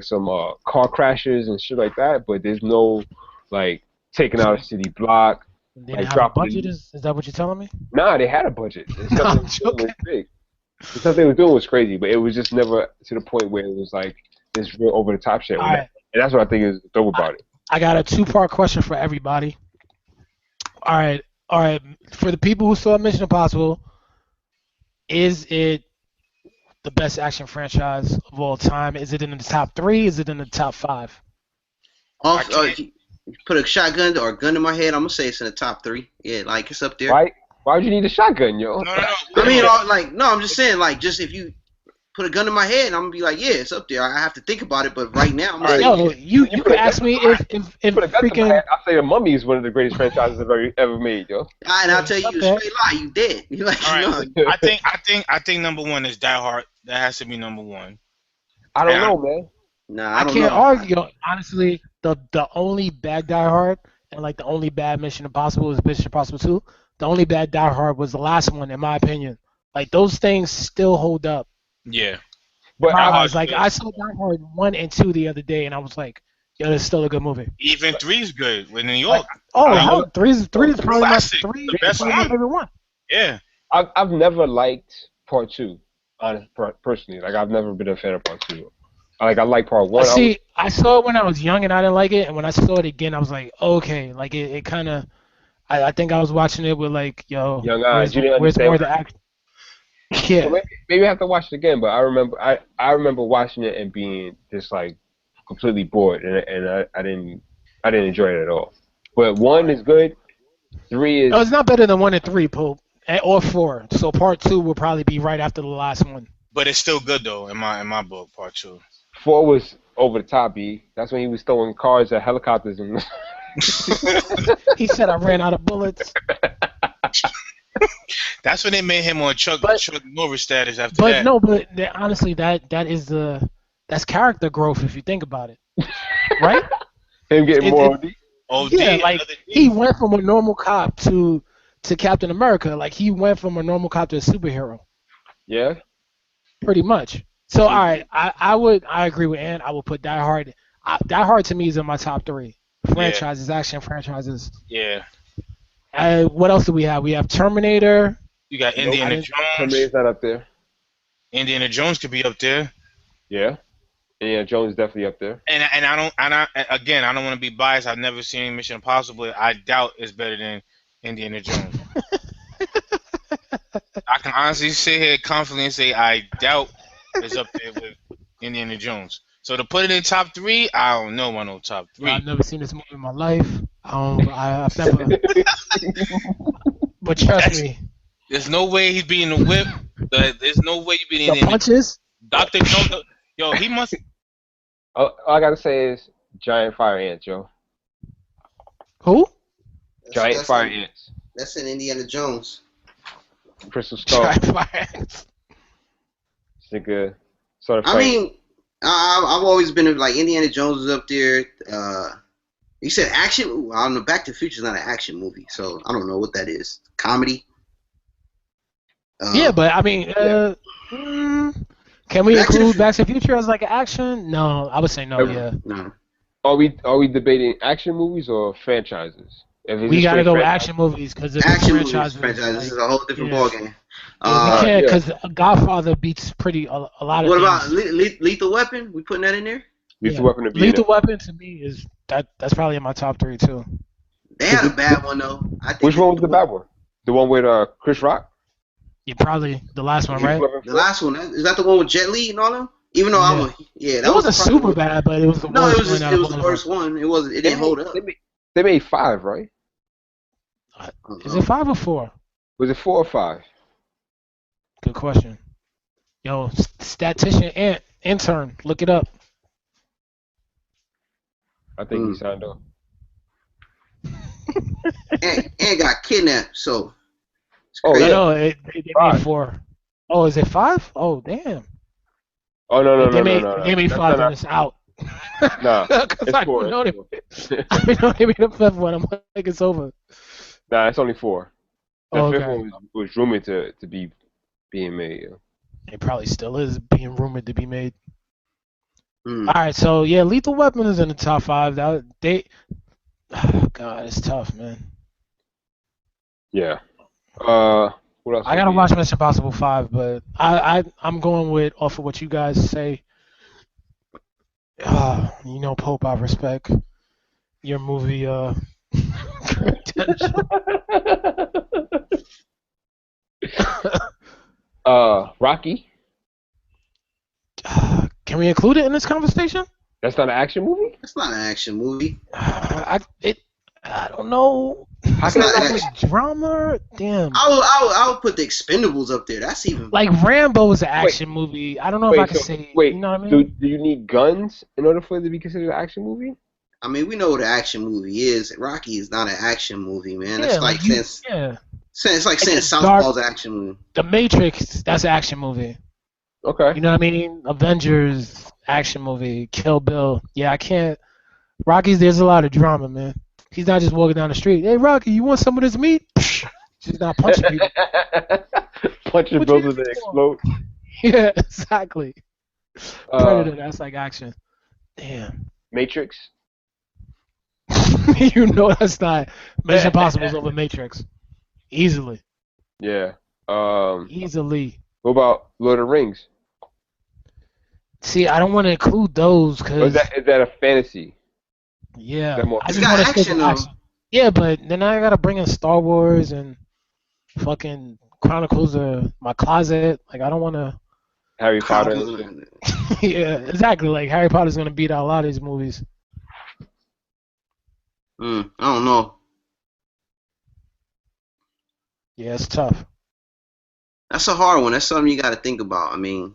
some car crashes and shit like that, but there's no like taking out a city block. They Like didn't have a dropping budget. Is that what you're telling me? Nah, they had a budget. The No, stuff I'm they was doing joking. was big. The stuff they were doing was crazy, but it was just never to the point where it was like this real over the top shit. All right. And that's what I think is dope about it. I got a 2-part question for everybody. All right. For the people who saw Mission Impossible, is it the best action franchise of all time? Is it in the top 3? Is it in the top 5? Off, I if you put a shotgun or a gun in my head, I'm gonna say it's in the top 3. Yeah, like it's up there. Why would you need a shotgun, yo? No. I mean, I'm just saying, like, just if you put a gun in my head, I'm gonna be like, yeah, it's up there. I have to think about it, but right now, I'm gonna say, No, you put could a ask gun me in my if Put a gun to my freaking. head, I say the Mummy is one of the greatest franchises ever made, yo. and I'll tell you, Okay. straight lie, you dead. You like, All you right. know, I think number 1 is Die Hard. That has to be number 1. I don't Yeah. know, man. nah, I don't can't know. argue. Honestly, the only bad Die Hard and like the only bad Mission Impossible is Mission Impossible 2. The only bad Die Hard was the last one, in my opinion. Like those things still hold up. Yeah. But I Hard was like, good. I saw Die Hard 1 and 2 the other day, and I was like, yo, this is still a good movie. Even 3 is good with New York. Oh, I hell, know. three is probably my Classic. three. The best probably my one. favorite one. Yeah. I've never liked part 2, personally. Like I've never been a fan of part 2. Like I like part 1. See, I saw it when I was young and I didn't like it, and when I saw it again, I was like, okay, like it kind of. I think I was watching it with like, yo, Young eyes, you didn't where's understand more of the action? Yeah. Well, maybe I have to watch it again. But I remember watching it and being just like completely bored, and I didn't enjoy it at all. But 1 is good. 3 is No, it's not better than 1 and 3, Pope, or 4. So part 2 will probably be right after the last one. But it's still good though in my book, part 2. 4 was over the top. That's when he was throwing cars at helicopters and. He said I ran out of bullets. That's when they made him on Chuck Norris status after But that. no, but honestly, that's character growth if you think about it, right? Him getting more OD. OD, Yeah, like another D. he went from a normal cop to Captain America. Like he went from a normal cop to a superhero, Yeah. pretty much. So all right, I agree with Ann. I would put Die Hard. Die Hard to me is in my top 3 franchises, action franchises. Yeah. What else do we have? We have Terminator. You got Indiana Jones. Terminator's not up there. Indiana Jones could be up there. Yeah. Indiana Jones is definitely up there. And I don't want to be biased. I've never seen Mission Impossible. I doubt it's better than Indiana Jones. I can honestly sit here confidently and say I doubt it's up there with Indiana Jones. So to put it in top 3, I don't know about no top 3. I've never seen this movie in my life. I've never. But trust me, There's no way he's beating the whip. There's no way he's beating the punches. Dr. Jones. Yo, he must. All I gotta say is giant fire ants, yo. Who? Giant fire ants. That's in Indiana Jones. Crystal Skull. Giant fire ants. Nigga. Sort of I mean, I've always been like Indiana Jones is up there. You said action. Ooh, I don't know. Back to the Future is not an action movie, so I don't know what that is. Comedy. Yeah, but I mean, can we Back to the include Fu- Back to the Future as like an action? No, I would say no. Yeah, No. Are we debating action movies or franchises? If it's we just gotta straight go franchise- action movies because it's Action a movies, franchise. franchise. This is a whole different Yeah. ballgame. We Uh, can't yeah. because Godfather beats a lot of what about things. Lethal Weapon? We putting that in there? Lethal Yeah. Weapon to be Lethal Weapon to me is that's probably in my top 3 too. They had a bad one though. I think Which one was the bad one? The one with Chris Rock? Yeah, probably the last one, right? The last one is that the one with Jet Li and all them? Even though that It wasn't probably super bad, but it was the No, worst it was just, one out it of was all the of worst them. one. It didn't hold up. They made 5, right? Is it 5 or 4? Was it 4 or 5? Good question. Yo, statistician intern, look it up. I think he signed up. and got kidnapped. So it's Oh, crazy. No, they made 4. Oh, is it 5? Oh, damn. Oh no. They made 5 and it's out. Nah, Because I four, know it's four. they made a 5th one. I'm like, it's over. Nah, it's only 4. The Oh, 5th okay. one was rumored to be being made. Yeah. It probably still is being rumored to be made. Mm. All right, so yeah, Lethal Weapon is in the top 5. Oh, God, it's tough, man. Yeah. What else? I gotta watch Mission Impossible 5, but I'm going with off of what you guys say. Pope, I respect your movie. Rocky. Can we include it in this conversation? That's not an action movie. It's not an action movie. I don't know. It's not action. Drama. Damn. I would put the Expendables up there. That's even Like Rambo is an action movie. I don't know if I can say. Wait, you know what I mean? do you need guns in order for it to be considered an action movie? I mean, we know what an action movie is. Rocky is not an action movie, man. Yeah, That's like saying Southpaw's an action movie. The Matrix, that's an action movie. Okay. You know what I mean? Avengers, action movie. Kill Bill. Yeah, I can't. Rocky's, there's a lot of drama, man. He's not just walking down the street. Hey, Rocky, you want some of this meat? She's not punching people. Punching buildings that explode. Yeah, exactly. Predator, that's like action. Damn. Matrix. You know that's not. Mission Impossible's over Matrix. Easily. Yeah. Easily. What about Lord of the Rings? See, I don't want to include those Or because. is that a fantasy? Yeah. I just got wanna action, stick with though. Yeah, but then I gotta bring in Star Wars and fucking Chronicles of my closet. Like, I don't want to. Harry Potter. Yeah, exactly. Like, Harry Potter's gonna beat out a lot of these movies. I don't know. Yeah, it's tough. That's a hard one. That's something you got to think about. I mean,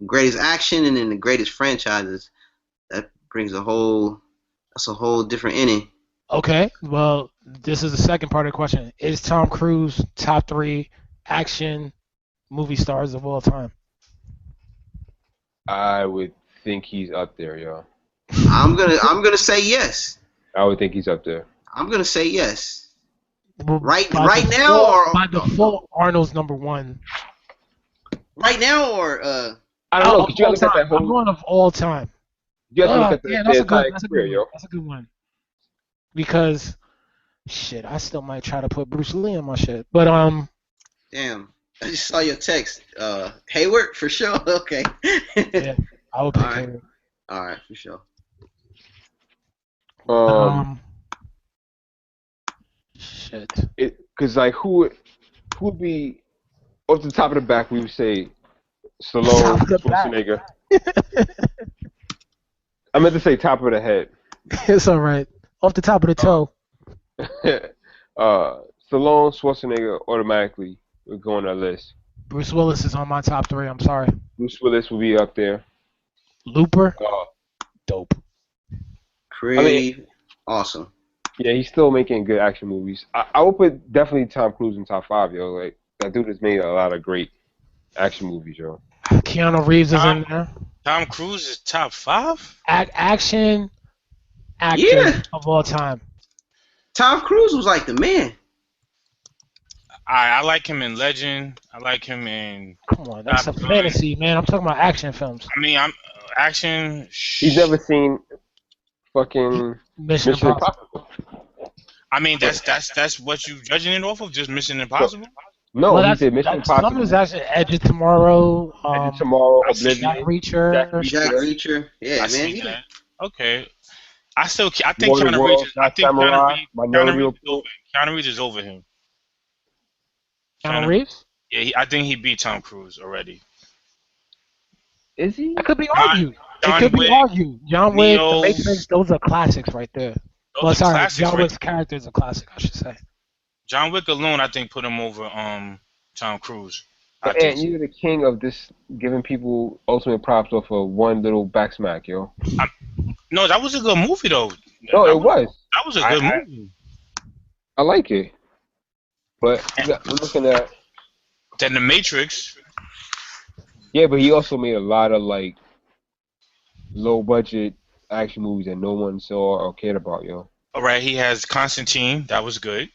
greatest action and then the greatest franchises. That brings that's a whole different inning. Okay, well, this is the second part of the question. Is Tom Cruise top 3 action movie stars of all time? I would think he's up there, yo. I'm gonna say yes. I would think he's up there. I'm gonna say yes. Well, Right by now, or by default, Arnold's number 1. right now, or I don't know. 'Cause you All gotta look at that time. I'm whole. going of all time. You have to look at the that's a entire good career, yo. one. That's a good one. Because, shit, I still might try to put Bruce Lee on my shit. But, damn, I just saw your text. Hayward for sure. Okay. yeah, I would pick All right. him. All right, for sure. Shit. Because like who would be off the top of the back? We would say Stallone, Top of the back. Schwarzenegger. I meant to say top of the head. It's all right. Off the top of the toe. Stallone, Schwarzenegger automatically would go on that list. Bruce Willis is on my top 3. I'm sorry. Bruce Willis will be up there. Looper. Dope. Pretty awesome. Yeah, he's still making good action movies. I would put definitely Tom Cruise in top 5, yo. Like that dude has made a lot of great action movies, yo. Keanu Reeves is in there. Tom Cruise is top 5? Action actor Yeah. of all time. Tom Cruise was like the man. I like him in Legend. I like him in. Come on, that's a Top Gun. fantasy, man. I'm talking about action films. I mean, I'm action. He's never seen fucking Mission Mission Impossible. Impossible. I mean, that's what you judging it off of? Just Mission Impossible? No, Well, he did Mission some of Impossible. his action, Edge of Tomorrow, Edge of Tomorrow, I've seen Oblivion. Jack Reacher. Jack Reacher. Yeah, I man. see that. Okay. I think War of the Keanu Reeves. Worlds, I Not think Samurai, Keanu Minority Reeves is Report. over. Keanu Reeves is over him. Keanu Reeves? Yeah, I think he beat Tom Cruise already. Is he? That could be John, argued. It John could be Wick, argued. John Wick, The Neo. Matrix, those are classics right there. Well, Those are sorry, classics, John right? Wick's character is a classic, I should say. John Wick alone, I think, put him over Tom Cruise. I But think. Ant, you're the king of this, giving people ultimate props off of one little back smack, yo. No, that was a good movie though. No, it was. That was a good movie. I like it. But I'm looking at. Then The Matrix. Yeah, but he also made a lot of like low budget action movies that no one saw or cared about, yo. All right, he has Constantine. That was good.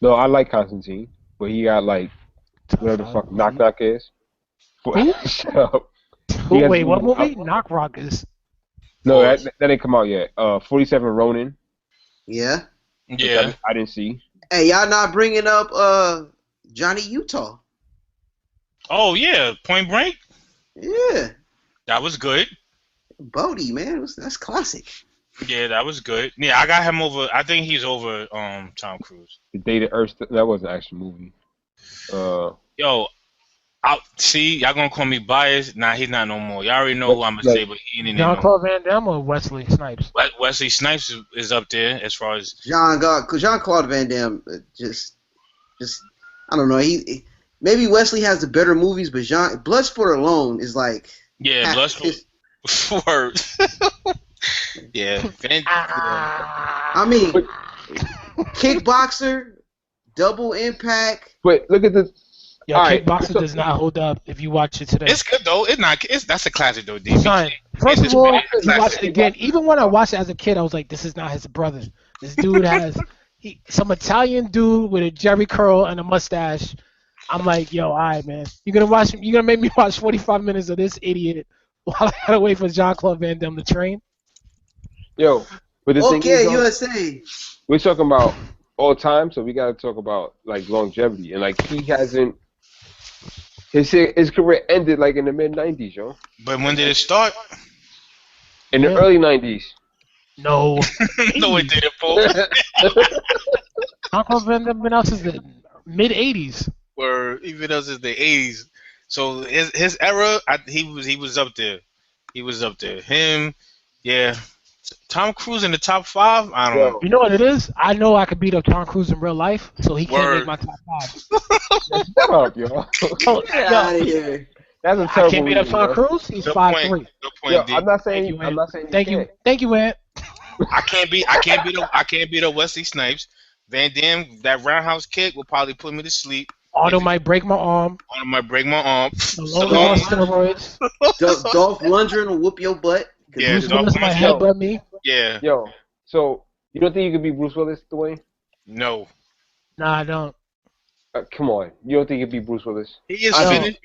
No, I like Constantine, but he got like whatever the fuck Knock Knock is. Who? Shut up. Who, He has wait, what movie- movie? Knock Rock is. No, that didn't come out yet. 47 Ronin. Yeah. Yeah. I didn't see. Hey, y'all not bringing up Johnny Utah? Oh yeah, Point Break. Yeah. That was good. Bodie, man, that's classic. Yeah, that was good. Yeah, I got him over. I think he's over Tom Cruise. The Day the Earth. That wasn't an action movie. Yo, see, y'all gonna call me biased? Nah, he's not no more. Y'all already know who I'm gonna say, but he ain't in there no more. Jean-Claude Van Damme or Wesley Snipes? Wesley Snipes is up there as far as Jean-Claude Van Damme just I don't know. He maybe Wesley has the better movies, but Bloodsport alone is like Bloodsport. Word. Yeah. I mean, Kickboxer, Double Impact. But look at this. Yo, Kickboxer does not hold up if you watch it today. It's good though. That's a classic though, D. Son, first of all, you watch it again. Even when I watched it as a kid, I was like, "This is not his brother. This dude has some Italian dude with a jerry curl and a mustache." I'm like, "Yo, all right, man. You're gonna make me watch 45 minutes of this idiot while I gotta wait for Jean-Claude Van Damme to train." Yo, but the thing is, USA. We're talking about all time, so we gotta talk about like longevity, and like he hasn't. His career ended like in the mid '90s, yo. But when did it start? In the early '90s. No. No, it didn't, fool. Jean-Claude Van Damme been out since the mid '80s. Or even us is the '80s. So his era, he was up there. He was up there. Him, yeah. Tom Cruise in the top 5. I don't know. You know what it is? I know I could beat up Tom Cruise in real life, so he can't make my top 5. Shut up, yo. Get out of here. That's a I terrible. can't beat up Tom Cruise. He's 5'3". Good point, Yo, D. I'm not saying. Thank you, Ant. I can't beat up Wesley Snipes. Van Damme, that roundhouse kick will probably put me to sleep. Auto might break my arm. Auto might break my arm. Stallone on steroids. Dolph Lundgren will whoop your butt. Yeah, Bruce Willis might headbutt me. Yeah. Yo, so you don't think you could beat Bruce Willis, Dwayne? No. Nah, I don't. Come on, you don't think you could beat Bruce Willis? He is finished.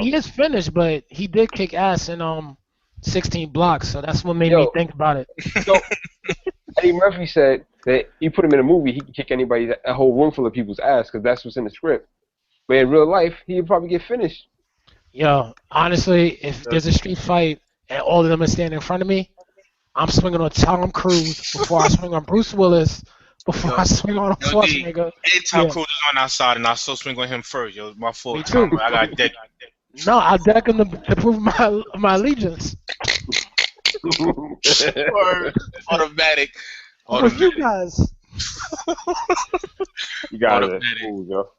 He is finished, but he did kick ass in 16 blocks, so that's what made me think about it. So Eddie Murphy said that you put him in a movie, he can kick a whole room full of people's ass because that's what's in the script. But in real life, he'd probably get finished. Yo, honestly, if there's a street fight and all of them are standing in front of me, I'm swinging on Tom Cruise before I swing on Bruce Willis, before I swing on Schwarzenegger. Anytime Cruise is on outside and I still swing on him first, yo, my fault. Me too. I got deck. No, I'll deck him to prove my allegiance. Automatic. With you guys. You got Automatic. it. Cool, yo.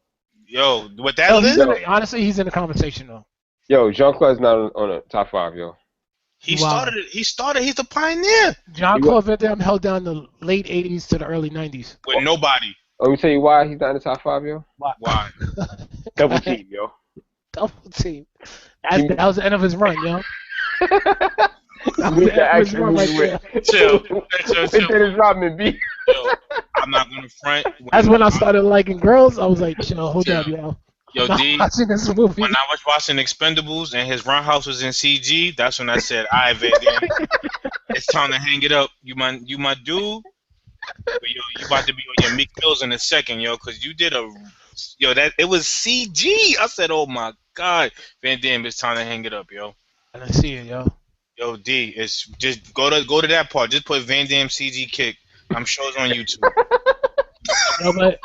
Yo, what that is? Honestly, he's in the conversation though. Yo, Jean-Claude's not on the top 5, yo. He started it. He's the pioneer. Jean-Claude Van Damme held down the late 80s to the early 90s. With nobody. Let me tell you why he's not in the top 5, yo. Why? Double team, yo. Double team. That was the end of his run, yo. With the action movie with. Chill. Dennis Rodman, B. Yo, I'm not gonna front. That's when I started liking girls. I was like, chill, hold up, yo. Yo, D, watching this movie. when I was watching Expendables and his roundhouse was in CG, that's when I said, "All right, Van Damme, it's time to hang it up. You my dude. But, yo, you about to be on your Meek Mills in a second, yo, because you did it was CG. I said, oh my God, Van Damme, it's time to hang it up, yo. I didn't see it, yo. Yo, D, it's just go to that part. Just put Van Damme CG kick. I'm sure it's on YouTube. Yo, but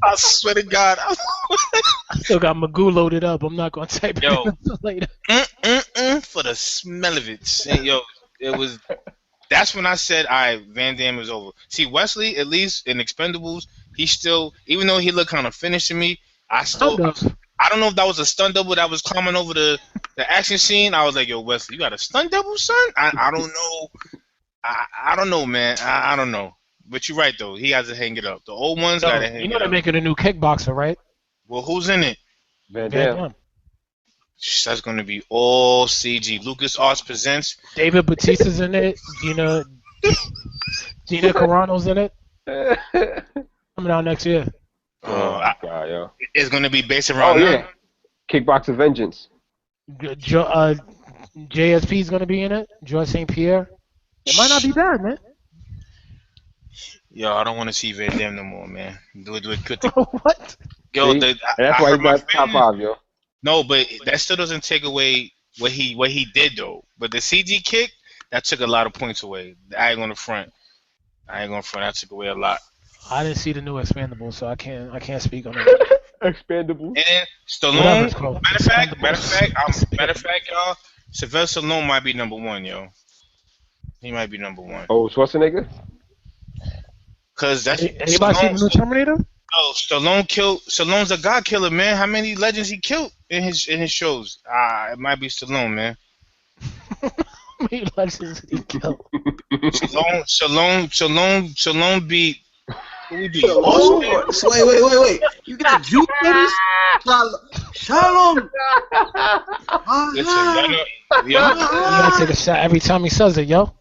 I swear to God. I still got Magoo loaded up. I'm not gonna type it Yo. in until later. For the smell of it. Yo, it was. That's when I said, all right, Van Damme is over. See, Wesley, at least in Expendables, he still, even though he looked kind of finished to me, I don't know if that was a stunt double that was climbing over the action scene. I was like, yo, Wesley, you got a stunt double, son? I don't know. I don't know, man. I don't know. But you're right, though. He has to hang it up. The old ones got to hang it up. You know they're making a new kickboxer, right? Well, who's in it? Van Damme. That's going to be all CG. Lucas Arts presents. David Bautista's in it. Gina Carano's in it. Coming out next year. God, yo. It's going to be based around yeah. Kickboxer Vengeance. JSP's going to be in it. George St. Pierre. It might not be bad, man. Yo, I don't want to see Van Damme no more, man. Do it good. What? Yo, that's why he's not top 5, yo. No, but that still doesn't take away what he did though. But the CG kick, that took a lot of points away. I ain't gonna front. That took away a lot. I didn't see the new Expandable, so I can't speak on it. Expandable. And Stallone. Matter of fact, y'all, Sylvester Stallone might be number 1, yo. He might be number 1. Oh, Schwarzenegger. Cause that's anybody seen the new Terminator? Oh, Stallone's a god killer, man. How many legends he killed in his shows? It might be Stallone, man. How many legends did he kill? Stallone beat. Who we beat? Wait. You got juke for this? Shalom. Listen, You gotta take a shot every time he says it, yo.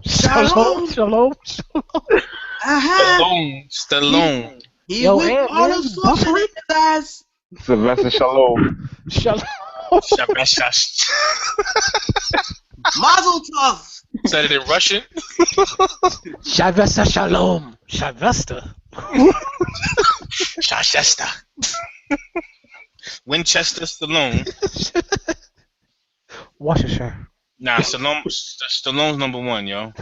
Shalom. Stallone. He Yo, whipped all those sorcery guys. Sylvester Shalom. Mazel tov. Said it in Russian. Sylvester Shalom. Sylvester. Shasta. Winchester Stallone. Worcestershire. Nah, Stallone's number 1, yo.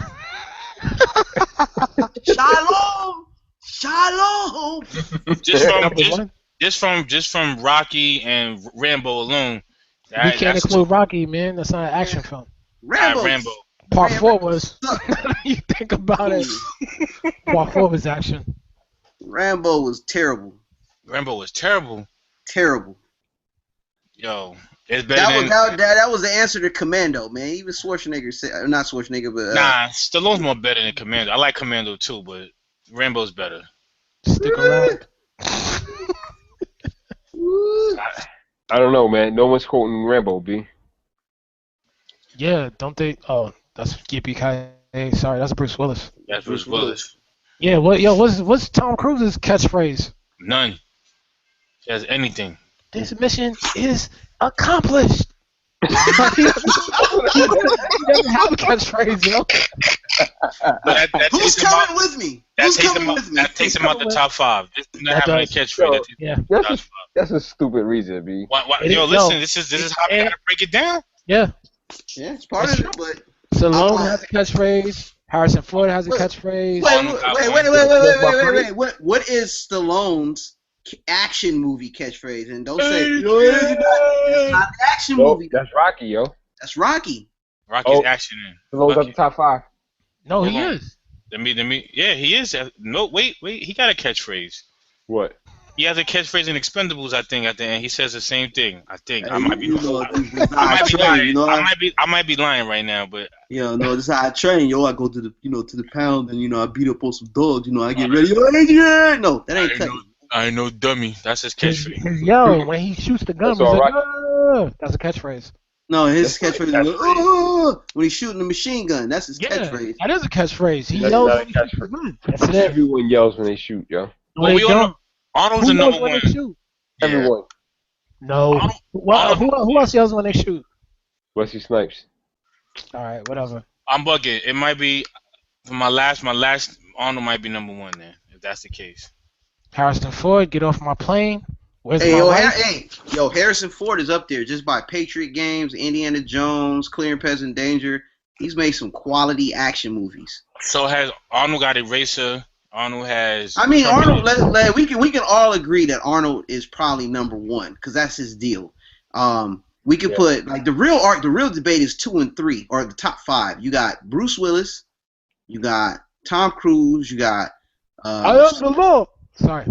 Shalom. Just from Rocky and Rambo alone. We can't include Rocky, man. That's not an action film. Rambo. Part 4 was. You think about it. Part 4 was action. Rambo was terrible. Terrible. Yo, it's better that was the answer to Commando, man. Even Schwarzenegger said, not Schwarzenegger, but nah, Stallone's more better than Commando. I like Commando too, but Rambo's better. Stick around. I don't know, man. No one's quoting Rambo, B. Yeah, don't they? Oh, that's Yippee-ki-yay. Sorry, that's Bruce Willis. That's Bruce Willis. Yeah, what's Tom Cruise's catchphrase? None. He has anything. This mission is accomplished. He doesn't have a catchphrase, yo. Who's coming with me? That takes him out the top 5. This is not having a catchphrase. Yeah. That's a stupid reason, B. Yo, listen, this is how we gotta break it down. Yeah. Yeah, it's part of it, but Stallone has a catchphrase. Harrison Ford has a catchprise. Wait. What is Stallone's action movie catchphrase? And don't say, it's not an action movie. That's Rocky, yo. That's Rocky. Rocky's action in. Stallone's at the top 5. No, he is. Yeah, he is. No, wait. He got a catchphrase. What? He has a catchphrase in Expendables, I think, at the end. He says the same thing. I think. Hey, I might be lying. I might be lying right now, but yeah, no, this is how I train, yo. I go to the pound and I beat up on some dogs, I get ready. Adrian! No, that ain't cutting. I ain't no dummy. That's his catchphrase. Yo, when he shoots the gun, he's like, that's a catchphrase. No, his catchphrase is when he's shooting the machine gun. That's his catchphrase. That is a catchphrase. He yells when he shoots the gun. That's it. Everyone yells when they shoot, yo. Well, we all know Arnold's the number 1. Yeah. Everyone. No. Who else yells when they shoot? Wesley Snipes. All right, whatever. I'm bugging. It might be for my last Arnold might be number 1 then, if that's the case. Harrison Ford, get off my plane. Where's Hey, my yo, wife? Harrison Ford is up there just by Patriot Games, Indiana Jones, Clear and Present Danger. He's made some quality action movies. So has Arnold got Eraser? Arnold has. I mean, Arnold. Terminator. We can all agree that Arnold is probably number one because that's his deal. We could put like the real debate is 2 and 3 or the top 5. You got Bruce Willis, you got Tom Cruise, you got I am the law. Sorry.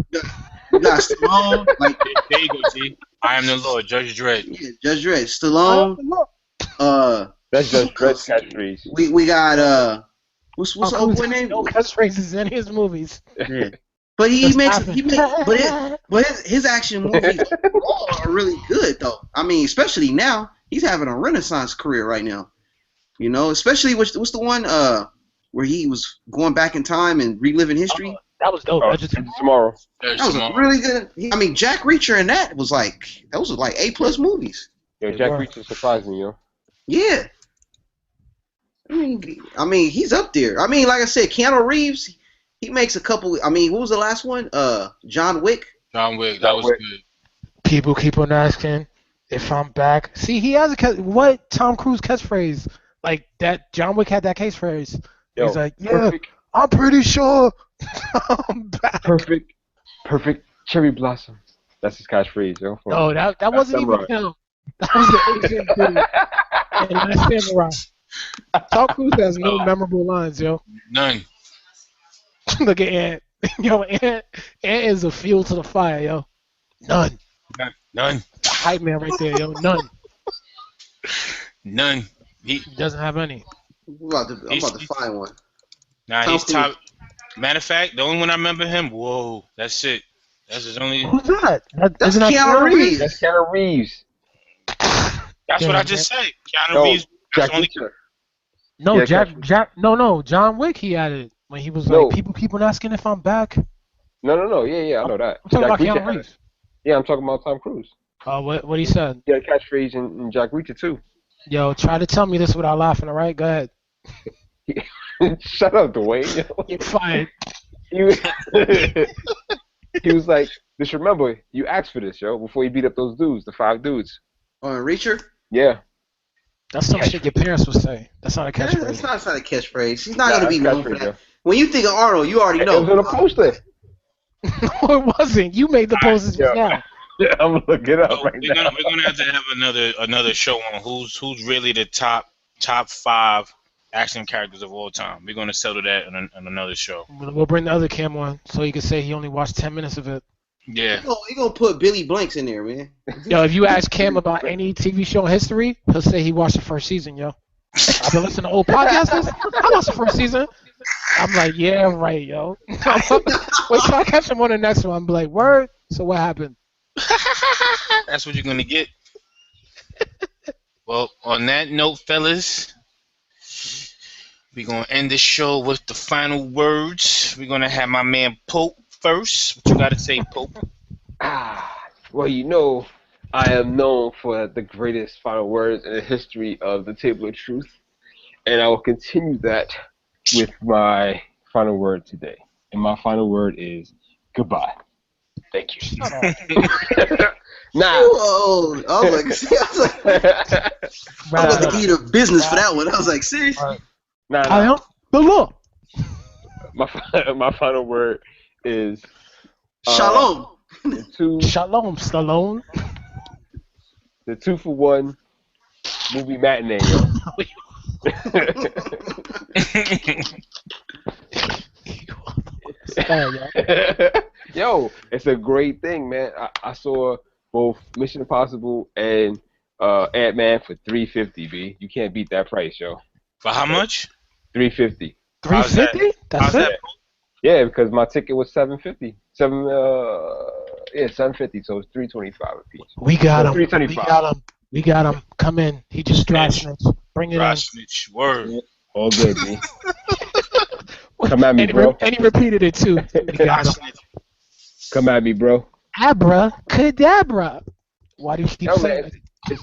you got Stallone, like There you go, G. I am the Lord, Judge Dredd. yeah, Judge Dredd, I am Stallone. the law. That's just Dredd's catchphrase. We got what's the Tom old Cruise boy has name? no catchphrases in his movies. Yeah. But his action movies are really good though. I mean, especially now he's having a renaissance career right now. You know, especially what's the one where he was going back in time and reliving history. That was dope. Oh, tomorrow. That was a really good. I mean, Jack Reacher and that was like A+ movies. Yo, Jack Reacher surprised me, yo. Yeah. I mean, he's up there. I mean, like I said, Keanu Reeves, he makes a couple. I mean, what was the last one? John Wick. John Wick, that was good. People keep on asking if I'm back. See, he has what Tom Cruise catchphrase? Like that John Wick had that catchphrase. Yo, He's like, yeah, perfect, I'm pretty sure I'm back. perfect cherry blossom. That's his catchphrase, yo. No, that wasn't even Samurai. him. That was the Asian dude. And that's Samurai. Tom Cruise has no memorable lines, yo. None. Look at Ant. Yo, Ant is a fuel to the fire, yo. None. None. Hype man right there, yo. None. None. He doesn't have any. I'm about to find one. Nah, Tom he's top. Cruise. Matter of fact, the only one I remember him. Whoa, that's it. That's his only. Who's that? That's Isn't that Keanu Reeves. That's Keanu Reeves. That's what I just said. Keanu Reeves. Jack That's only. Reacher. No, Yeah, no, John Wick he added when he was like, people keep on asking if I'm back. No. Yeah, I know that. I'm talking about Jack Keanu Reacher. Reeves. Yeah, I'm talking about Tom Cruise. What he said? Yeah, catchphrase in Jack Reacher too. Yo, try to tell me this without laughing, all right? Go ahead. Shut up, Dwayne. Yo. You're fired. He was like, just remember, you asked for this, yo, before you beat up those dudes, the 5 dudes. Reacher. Yeah. That's some shit your parents would say. That's not a catchphrase. That's not a catchphrase. He's not gonna be known for catchphrase, that. yo. When you think of Arnold, you already It know. was on a poster. No, it wasn't. You made the posters just now. Yeah, I'm gonna look it up Oh, right we're now. gonna have to have another show on who's really the top 5 action characters of all time. We're gonna settle that on another show. We'll bring the other Cam on so he can say he only watched 10 minutes of it. Yeah. He gonna put Billy Blanks in there, man. Yo, if you ask Cam about any TV show in history, he'll say he watched the first season, yo. I've been listening to old podcasters. I watched the first season. I'm like, yeah, right, yo. Wait till I catch him on the next one. I'm like, word? So what happened? That's what you're gonna get. Well, on that note, fellas, we're gonna end the show with the final words. We're gonna have my man Pope first. What you gotta say, Pope? Well, you know, I am known for the greatest final words in the history of the Table of Truth, and I will continue that with my final word today. And my final word is goodbye. Thank you. Nah. Whoa! I was like, I'm about to give you the business for that one. I was like, serious? Nah. I am the law. My final word is Shalom. Shalom, Stallone. The 2-for-1 movie matinee, yo. Yo, it's a great thing, man. I saw both Mission Impossible and Ant-Man for $350, B. You can't beat that price, yo. For how much? $350. $350? That's it? Yeah, because my ticket was $750. $750, so it's $325 a piece. We got him. $325. We got him. Come in. He just dry snitched. Bring it in. Snitch. Word. All good, B. Come at me, bro. And he repeated it too. We got him. Come at me, bro. Abracadabra. Why do you keep saying it?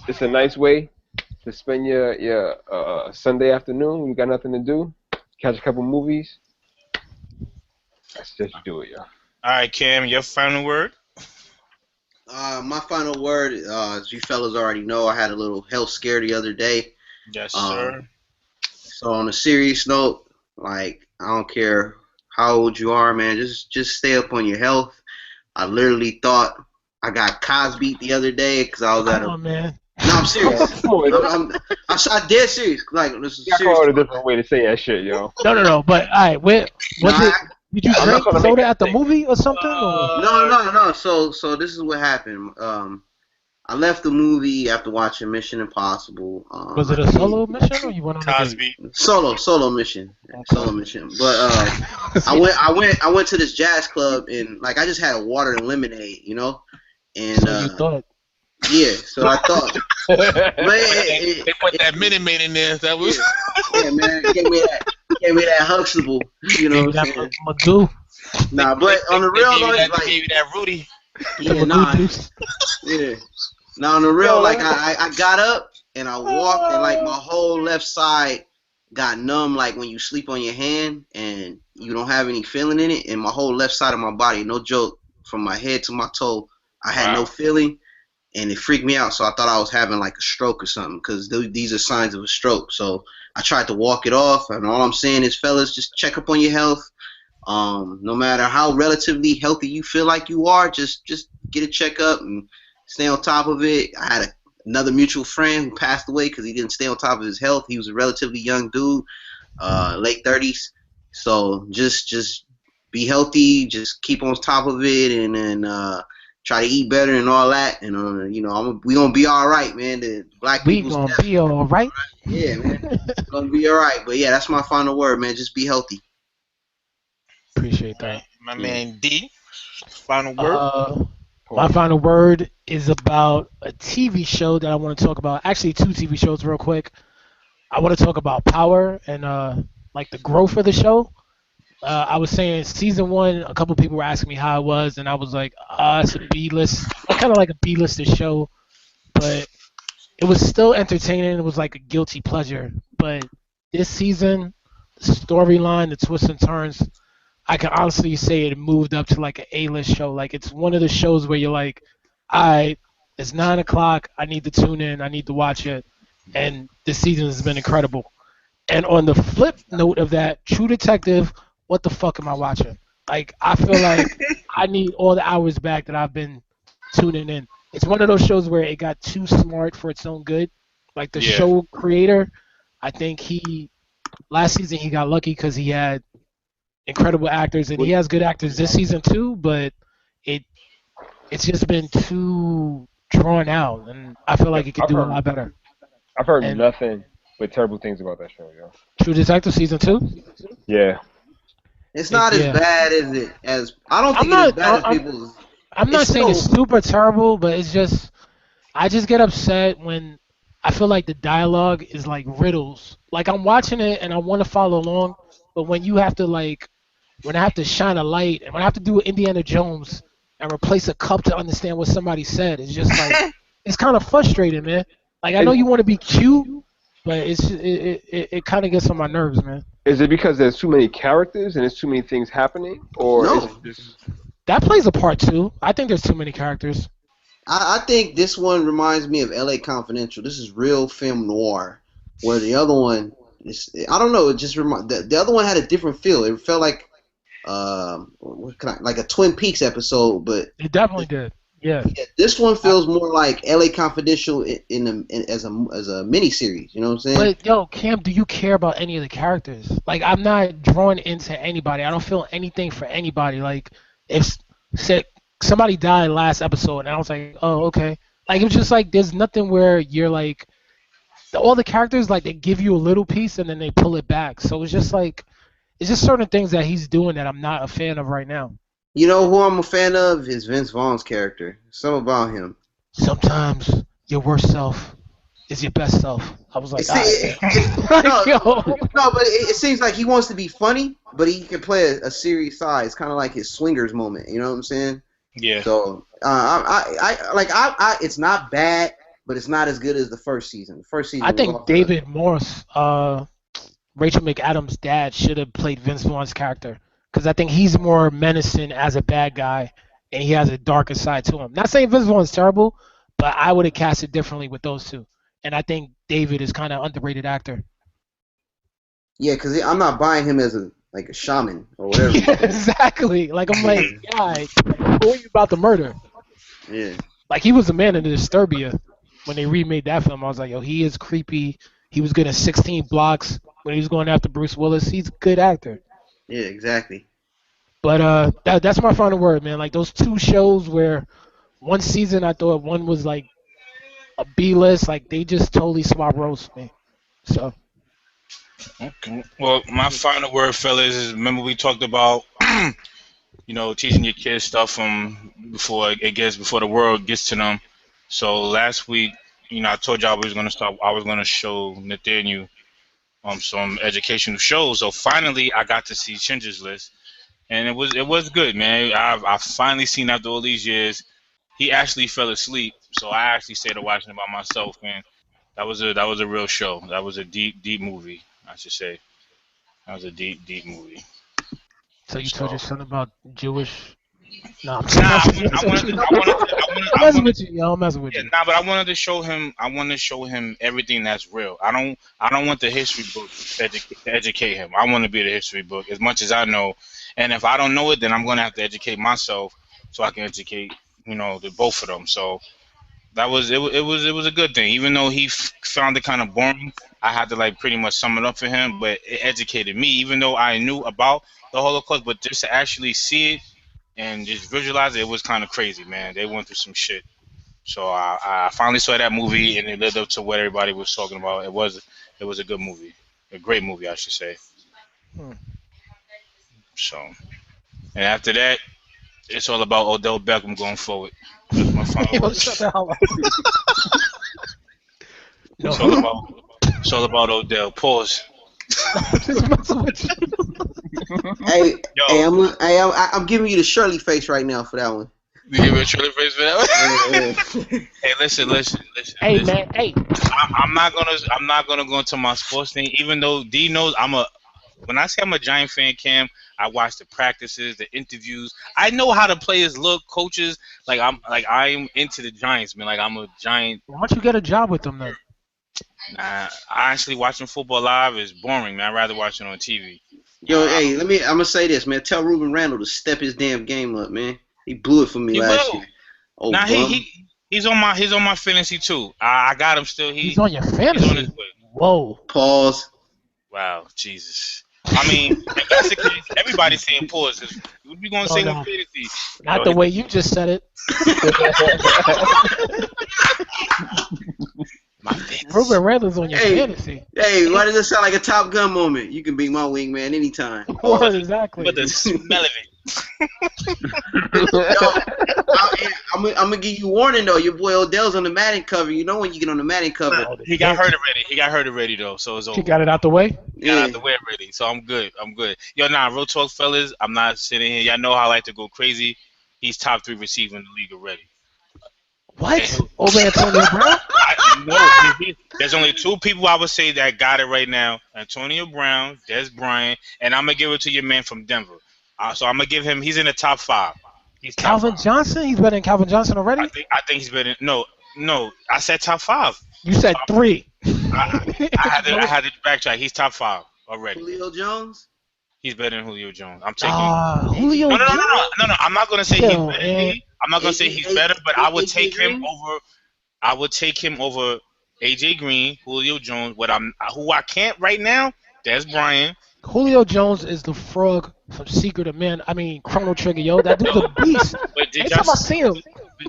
It's a nice way to spend your Sunday afternoon when you got nothing to do. Catch a couple movies. That's just do it, yo. All right, Cam, your final word. My final word, as you fellas already know, I had a little health scare the other day. Yes, Um, sir. so on a serious note, like I don't care how old you are, man, just stay up on your health. I literally thought I got Cosby the other day because I was at Come a. on, man. No, I'm serious. Come on, I'm dead serious. Like this is you got to serious. come out with a different way to say that shit, yo. No. But all right, where No, was it? Did you I'm not drink trying to make soda that at the thing. movie or something? Or no. So this is what happened. I left the movie after watching Mission Impossible. was it a solo mission or you went on a date? Cosby. Solo mission, solo mission. But I went to this jazz club and like I just had a water and lemonade, you know, and So you thought? yeah. So I thought, man, They put that Minute Maid in there. That was. yeah, man, gave me that Huxtable, you know what I'm Maybe saying? that Magoo. Nah, but on the real though, They it's gave you like, that Rudy. yeah, The nah, Magoo juice. yeah. Now on the real, like I got up and I walked and like my whole left side got numb, like when you sleep on your hand and you don't have any feeling in it, and my whole left side of my body, no joke, from my head to my toe, I had no feeling, and it freaked me out. So I thought I was having like a stroke or something, because these are signs of a stroke. So I tried to walk it off, and all I'm saying is, fellas, just check up on your health. No matter how relatively healthy you feel like you are, just get a checkup and stay on top of it. I had another mutual friend who passed away because he didn't stay on top of his health. He was a relatively young dude, late 30s. So just be healthy, just keep on top of it, and then try to eat better and all that. And you know, we gonna be all right, man. The black We people's gonna death, be all right. yeah, man, gonna be all right. But yeah, that's my final word, man. Just be healthy. Appreciate that. My man D. Final word. My final word is about a TV show that I want to talk about. Actually, two TV shows, real quick. I want to talk about Power and like the growth of the show. I was saying season one, a couple people were asking me how it was, and I was like, it's a B-list, kind of like a B-listed show, but it was still entertaining. It was like a guilty pleasure. But this season, the storyline, the twists and turns, I can honestly say it moved up to like an A-list show. Like it's one of the shows where you're like, all right, it's 9 o'clock. I need to tune in. I need to watch it. And this season has been incredible. And on the flip note of that, True Detective, what the fuck am I watching? Like I feel like I need all the hours back that I've been tuning in. It's one of those shows where it got too smart for its own good. Like the show creator, I think last season he got lucky because he had incredible actors, and he has good actors this season too, but it's just been too drawn out, and I feel like it could do a lot better. I've heard nothing but terrible things about that show, yo. True Detective season 2? Yeah. It's not as bad as I don't think it's as bad as people. I'm not saying it's super terrible, but it's just I just get upset when I feel like the dialogue is like riddles. Like I'm watching it and I want to follow along, but when you have to when I have to shine a light and when I have to do Indiana Jones and replace a cup to understand what somebody said, it's just like it's kind of frustrating, man. Like I know you want to be cute, but it kind of gets on my nerves, man. Is it because there's too many characters and there's too many things happening, or No. is it just... That plays a part too. I think there's too many characters. I think this one reminds me of L.A. Confidential. This is real film noir, where the other one I don't know. It just the other one had a different feel. It felt like like a Twin Peaks episode, but It definitely did. Yeah. this one feels more like L.A. Confidential as a mini series. You know what I'm saying? But yo, Cam, do you care about any of the characters? Like, I'm not drawn into anybody. I don't feel anything for anybody. Like, if somebody died last episode, and I was like, oh, okay. Like, it's just like there's nothing where you're like, all the characters, like, they give you a little piece and then they pull it back. So it's just like, it's just certain things that he's doing that I'm not a fan of right now. You know who I'm a fan of is Vince Vaughn's character. Something about him. Sometimes your worst self is your best self. I was like, no, but it seems like he wants to be funny, but he can play a serious side. It's kind of like his swingers moment. You know what I'm saying? Yeah. So it's not bad, but it's not as good as the first season. The first season. I think David Morse, Rachel McAdams' dad, should have played Vince Vaughn's character because I think he's more menacing as a bad guy, and he has a darker side to him. Not saying Vince Vaughn's terrible, but I would have cast it differently with those two. And I think David is kind of underrated actor. Yeah, because I'm not buying him as a shaman or whatever. Yeah, exactly. Like I'm like, guy, who are you about to murder? Yeah. Like he was a man in Disturbia when they remade that film. I was like, yo, he is creepy. He was getting 16 blocks when he was going after Bruce Willis. He's a good actor. Yeah, exactly. But that's my final word, man. Like those two shows where one season I thought one was like a B list, like they just totally swap roles for me. So Okay. Well, my final word, fellas, is remember we talked about, teaching your kids stuff from before the world gets to them. So last week, I told y'all I was gonna show Nathaniel some educational shows. So finally, I got to see Schindler's List, and it was good, man. I've finally seen after all these years. He actually fell asleep, so I actually stayed to watching it by myself, man. That was a real show. That was a deep movie, I should say. That was a deep movie. so you told your son about Jewish. No, I'm Nah, messing with you, yo. I'm messing with yeah, you. nah, but I wanted to show him. I want to show him everything that's real. I don't want the history book to educate him. I want to be the history book as much as I know. And if I don't know it, then I'm gonna have to educate myself so I can educate, the both of them. So that was it. It was a good thing, even though he found it kind of boring. I had to pretty much sum it up for him, but it educated me, even though I knew about the Holocaust. But just to actually see it and just visualize it, it was kind of crazy, man. They went through some shit. So I finally saw that movie, and it lived up to what everybody was talking about. It was a good movie, a great movie, I should say. So, and after that, it's all about Odell Beckham going forward. That's my final Yo, word. shut the hell up. No. It's all about Odell. Pause. Just messing with you. Hey, Yo. I'm giving you the Shirley face right now for that one. You give me a trailer face for that one? Yeah. Hey, listen. Hey, listen. man, hey. I'm not gonna go into my sports thing, even though D knows when I say I'm a Giant fan, Cam, I watch the practices, the interviews. I know how the players look, coaches. I'm into the Giants, man. I'm a Giant. Why don't you get a job with them then? Nah, honestly, watching football live is boring, man. I'd rather watch it on TV. Yo, hey, I'm gonna say this, man. Tell Ruben Randall to step his damn game up, man. He blew it for me last year. Oh, nah, he's on my fantasy too. I got him still. He's on your fantasy. He's on his way. Whoa. Pause. Wow, Jesus. I mean, if that's the case, everybody's saying pause. What are we gonna say on fantasy? Not the way you just said it. My fantasy. Ruben Randall's on your fantasy. Hey, why does it sound like a Top Gun moment? You can be my wingman anytime. Word, exactly. But the smell of it. Yo, I'm gonna give you a warning though. Your boy Odell's on the Madden cover. You know when you get on the Madden cover. He got hurt already though, so it's over. He got it out the way? Got out the way already, so I'm good. Yo, real talk, fellas. I'm not sitting here. Y'all know how I like to go crazy. He's top 3 receiver in the league already. What? Over Antonio Brown? There's only 2 people I would say that got it right now: Antonio Brown, Des Bryant, and I'm gonna give it to your man from Denver. So I'm gonna give him. He's in the top 5. He's Calvin Johnson? He's better than Calvin Johnson already? I think he's better. No. I said top 5. You said 3. I had to backtrack. He's top 5 already. Julio Jones? He's better than Julio Jones. I'm taking. Julio No. Jones? I'm not gonna say he's better than me. I'm not gonna say he's better, but I would take him over. I would take him over AJ Green, Julio Jones. Who I can't right now? Des Bryant. Julio Jones is the frog from Secret of Man. I mean, Chrono Trigger, yo. That dude's a beast. But Every time I see him.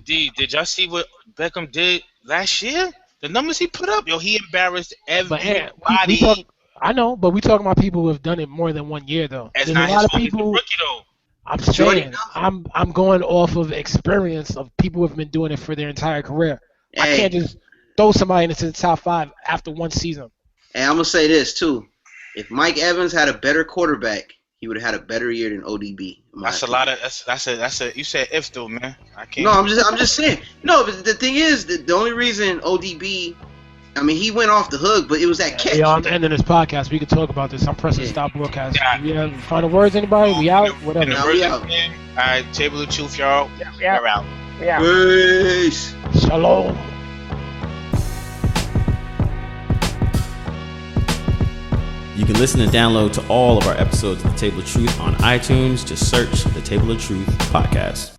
Did y'all see what Beckham did last year? The numbers he put up, yo, he embarrassed everybody. I know, but we talking about people who have done it more than 1 year, though. That's There's not a lot his of fault. people. He's a rookie, though. I'm saying, I'm going off of experience of people who have been doing it for their entire career. I can't just throw somebody into the top 5 after 1 season. And I'm gonna say this too: if Mike Evans had a better quarterback, he would have had a better year than ODB. That's a lot of. That's a. You said if though, man. I can't. No, I'm just saying. No, but the thing is, the only reason ODB I mean, he went off the hook, but it was that catch. Yeah, I'm ending this podcast. We can talk about this. I'm pressing Yeah. stop broadcast. Yeah. We have final words, anybody? We out? Whatever. In the Now we version out. again, all right, table of truth, y'all. Yeah. We're out. Yeah. Peace. Shalom. You can listen and download to all of our episodes of The Table of Truth on iTunes. Just search The Table of Truth podcast.